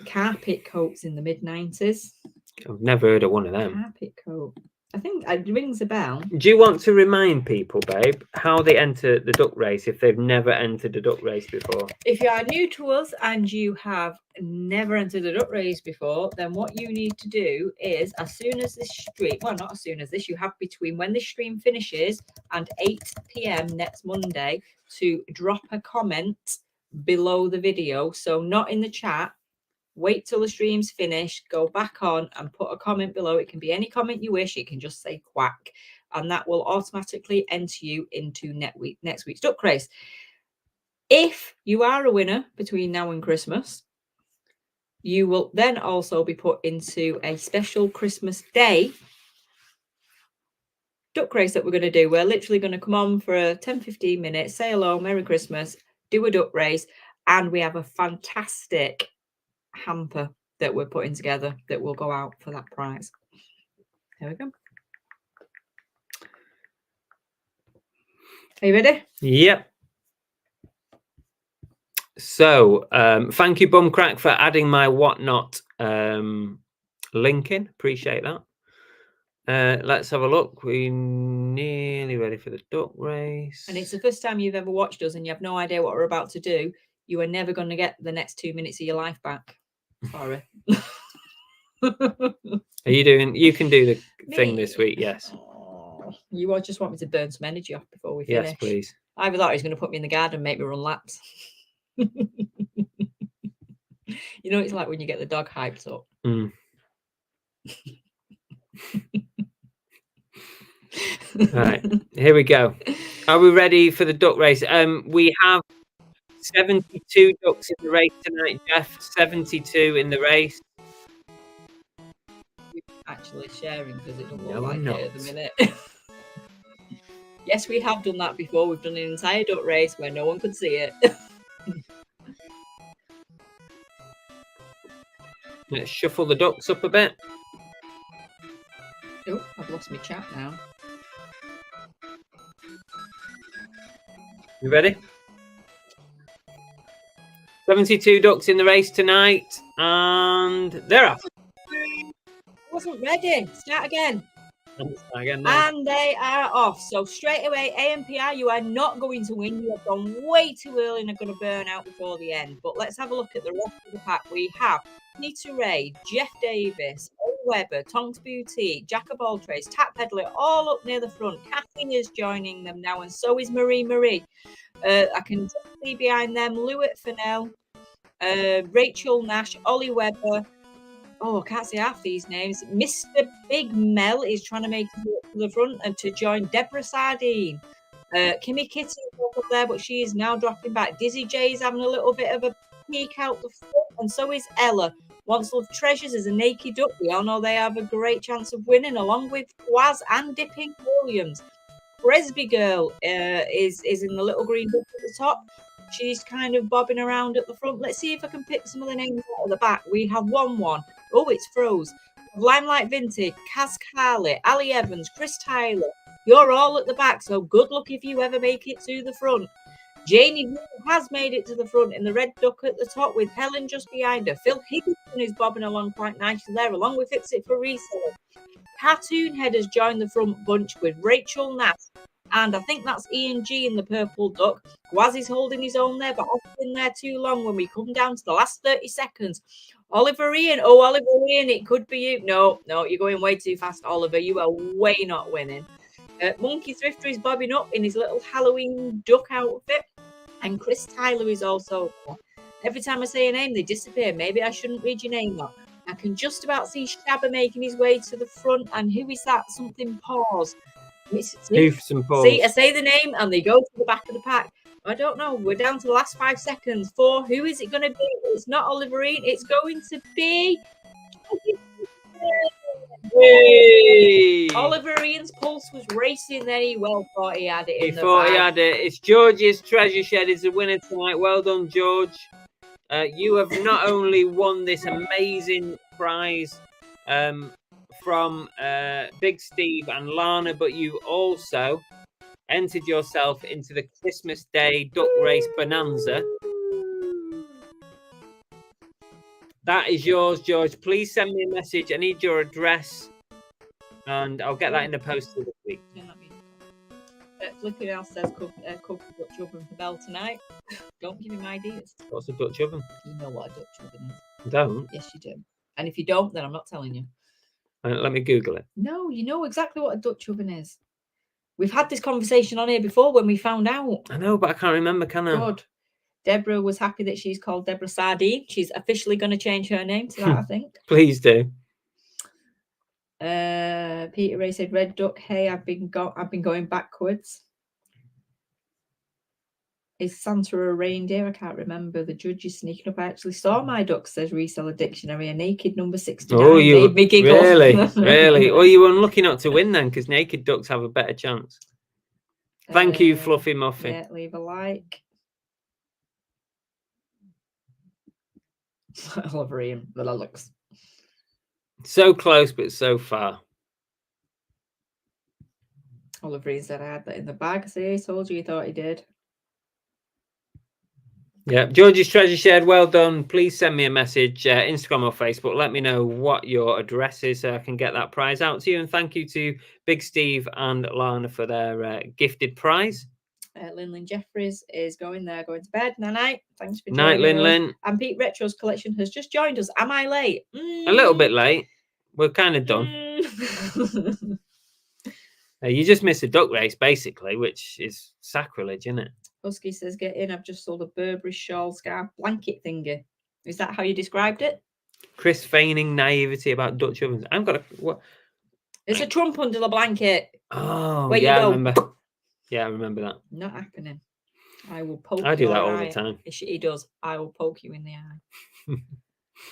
Carpet coats in the mid-90s. I've never heard of one of them. Carpet coat. I think it rings a bell. Do you want to remind people, babe, how they enter the duck race if they've never entered a duck race before? If you are new to us and you have never entered a duck race before, then what you need to do is, as soon as this stream, well, not as soon as this, you have between when this stream finishes and 8 p.m. next Monday to drop a comment below the video. So not in the chat. Wait till the stream's finished, go back on and put a comment below. It can be any comment you wish. It can just say quack. And that will automatically enter you into next week's duck race. If you are a winner between now and Christmas, you will then also be put into a special Christmas Day duck race that we're going to do. We're literally going to come on for a 10-15 minutes, say hello, Merry Christmas, do a duck race, and we have a fantastic hamper that we're putting together that will go out for that prize. There we go. Are you ready? Yep. So thank you, Bumcrack, for adding my whatnot link in. Appreciate that. Let's have a look. We're nearly ready for the duck race. And it's the first time you've ever watched us and you have no idea what we're about to do. You are never going to get the next 2 minutes of your life back. Sorry. Are you doing? You can do the thing this week, yes. Oh, you just want me to burn some energy off before we finish? Yes, please. I thought he was going to put me in the garden and make me run laps. You know, it's like when you get the dog hyped up. Mm. Right, here we go. Are we ready for the duck race? We have 72 ducks in the race tonight, Jeff. 72 in the race. Actually sharing because it doesn't No, look like I'm not. it at the minute. Yes, we have done that before. We've done an entire duck race where no one could see it. Let's shuffle the ducks up a bit. Oh, I've lost my chat now. You ready? 72 ducks in the race tonight, and they're off. I wasn't ready. Start again. Again now. And they are off. So straight away, AMPR, you are not going to win. You have gone way too early and are going to burn out before the end. But let's have a look at the rest of the pack. We have Peter Ray, Jeff Davis, Old Webber, Tonks Boutique, Jack of all trades, Tap Peddler, all up near the front. Kathy is joining them now, and so is Marie. I can see behind them Lewitt Fennell, Rachel Nash, Ollie Webber. Oh, I can't say half these names. Mr. Big Mel is trying to make it to the front and to join Deborah Sardine. Kimmy Kitty is up there, but she is now dropping back. Dizzy J is having a little bit of a peek out the front, and so is Ella. Once Love Treasures is a naked duck. We all know they have a great chance of winning, along with Quaz and Dipping Williams. Presby Girl is in the little green book at the top. She's kind of bobbing around at the front. Let's see if I can pick some of the names out of the back. We have 1-1. Oh, it's froze. Limelight Vintage, Kaz Carley, Ali Evans, Chris Tyler. You're all at the back, so good luck if you ever make it to the front. Janie has made it to the front in the red duck at the top with Helen just behind her. Phil Higginson is bobbing along quite nicely there, along with Fix It for Reseller. Cartoon Head has joined the front bunch with Rachel Nass. And I think that's Ian G in the purple duck. Gwaz is holding his own there, but I've been there too long when we come down to the last 30 seconds. Oliver Ian. Oh, Oliver Ian, it could be you. No, you're going way too fast, Oliver. You are way not winning. Monkey Thrifter is bobbing up in his little Halloween duck outfit. And Chris Tyler is also there. Every time I say a name, they disappear. Maybe I shouldn't read your name up. I can just about see Shabba making his way to the front. And who is that? Something Paws. Hoofs and paws. See, I say the name and they go to the back of the pack. I don't know. We're down to the last 5 seconds. 4. Who is it going to be? It's not Oliver Ian. It's going to be... Hey! Oliver Ian's pulse was racing then. He well thought he had it in the thought bag. he had it. It's George's Treasure Shed is the winner tonight. Well done, George. You have not only won this amazing prize from Big Steve and Lana, but you also entered yourself into the Christmas Day Duck Race Bonanza. That is yours, George. Please send me a message. I need your address, and I'll get that in the post this week. Flippy House says cook Dutch oven for Belle tonight. Don't give him ideas. What's a Dutch oven? You know what a Dutch oven is. I don't. Yes, you do. And if you don't, then I'm not telling you. Let me Google it. No, you know exactly what a Dutch oven is. We've had this conversation on here before when we found out. I know, but I can't remember, can I? Good. Deborah was happy that she's called Deborah Sardine. She's officially going to change her name to that, I think. Please do. Peter Ray said, Red Duck, hey, I've been going backwards. Is Santa a reindeer? I can't remember. The judge is sneaking up. I actually saw my duck, says Reseller Dictionary. A naked number 69. Oh, you made me giggle. really? Well, you were unlucky not to win then, because naked ducks have a better chance. Thank you, Fluffy Muffin. Yeah, leave a like. Oliver Ian, the Lux. So close, but so far. Oliver Ian said I had that in the bag. See, I told you he thought he did. Yeah, George's Treasure Shed, well done. Please send me a message, Instagram or Facebook. Let me know what your address is so I can get that prize out to you. And thank you to Big Steve and Lana for their gifted prize. Lynn Jeffries is going to bed. Night. Thanks for joining us. Lynn. And Pete Retro's collection has just joined us. Am I late? A little bit late. We're kind of done. You just missed a duck race, basically, which is sacrilege, isn't it? Husky says, get in. I've just sold a Burberry shawl scarf blanket thingy. Is that how you described it? Chris feigning naivety about Dutch ovens. I've got a... What? There's a Trump under the blanket. Oh, where yeah, you go. I remember. Yeah, I remember that. Not happening. I will poke I do that all eye. the time. He does. I will poke you in the eye.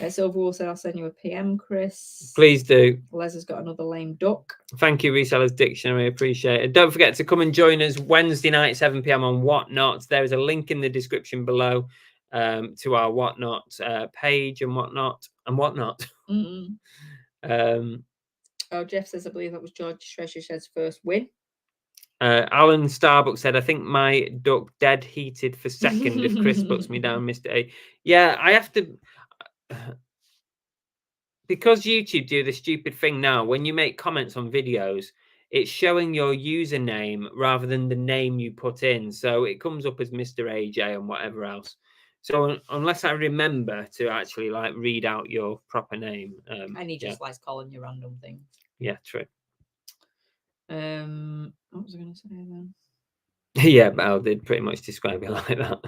Silverwall said, I'll send you a PM, Chris. Please do. Les has got another lame duck. Thank you, Resellers Dictionary. Appreciate it. Don't forget to come and join us Wednesday night, 7 p.m. on Whatnot. There is a link in the description below to our Whatnot page and whatnot. Jeff says, I believe that was George Treasure Shed's first win. Alan Starbuck said, I think my duck dead heated for second if Chris puts me down, Mr. A. Yeah, I have to... Because YouTube do the stupid thing now, when you make comments on videos, it's showing your username rather than the name you put in. So it comes up as Mr. AJ and whatever else. So unless I remember to actually like read out your proper name. And he just likes calling you random things. Yeah, true. What was I going to say then? Yeah, Belle did pretty much describe it like that.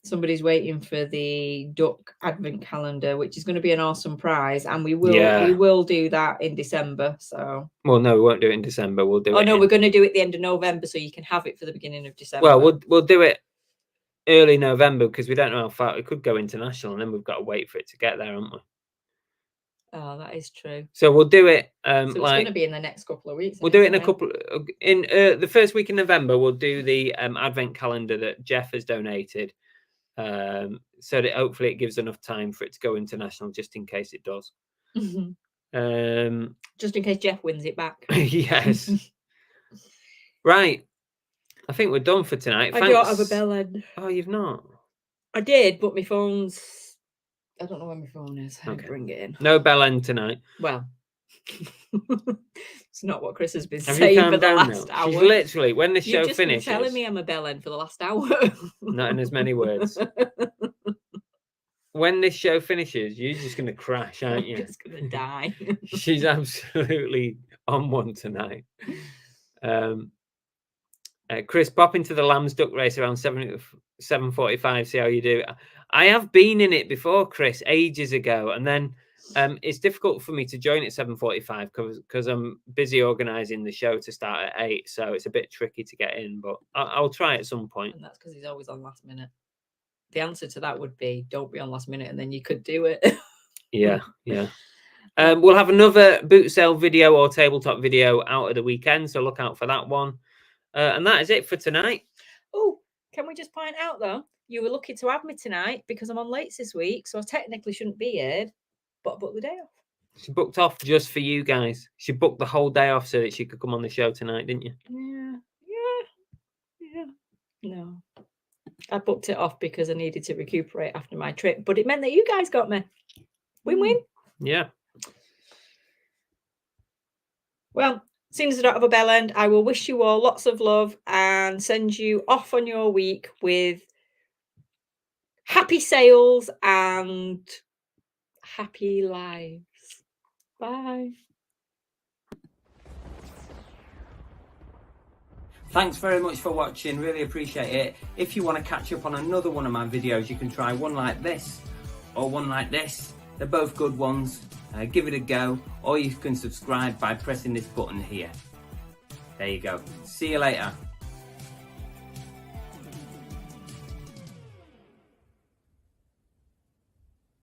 Somebody's waiting for the duck advent calendar, which is going to be an awesome prize, and we will do that in December. So, well, no, we won't do it in December. We'll do it. Oh no, we're going to do it at the end of November, so you can have it for the beginning of December. Well, we'll do it early November because we don't know how far it could go international, and then we've got to wait for it to get there, haven't we? Oh, that is true. So we'll do it. So it's going to be in the next couple of weeks. We'll do it in a couple in the first week in November. We'll do the advent calendar that Jeff has donated. So that hopefully it gives enough time for it to go international, just in case it does. Just in case Jeff wins it back. Yes. Right. I think we're done for tonight. I don't have a bell end. Oh, you've not? I did, but my phone's... I don't know where my phone is. I Okay. bring it in. No bell end tonight. Well, it's not what Chris has been Have you saying for calmed the down last now? hour. She's literally, when the show You've just finishes... been telling me I'm a bell end for the last hour. Not in as many words. When this show finishes, you're just going to crash, aren't you? I'm just going to die. She's absolutely on one tonight. Chris, pop into the Lambs Duck race around 7:45, see how you do. I have been in it before, Chris, ages ago, and then it's difficult for me to join at 7:45 because I'm busy organising the show to start at 8, so it's a bit tricky to get in, but I'll try at some point. And that's because he's always on last minute. The answer to that would be don't be on last minute, and then you could do it. Yeah. We'll have another boot sale video or tabletop video out at the weekend, so look out for that one. And that is it for tonight. Oh, can we just point out, though, you were lucky to have me tonight because I'm on late this week, so I technically shouldn't be here, but I booked the day off. She booked off just for you guys. She booked the whole day off so that she could come on the show tonight, didn't you? Yeah. No. I booked it off because I needed to recuperate after my trip, but it meant that you guys got me. Win-win. Yeah. Well, seeing as I don't have a bell end, I will wish you all lots of love and send you off on your week with happy sales and happy lives. Bye. Thanks very much for watching. Really appreciate it. If you want to catch up on another one of my videos, you can try one like this or one like this. They're both good ones. Give it a go, or you can subscribe by pressing this button here. There you go. See you later.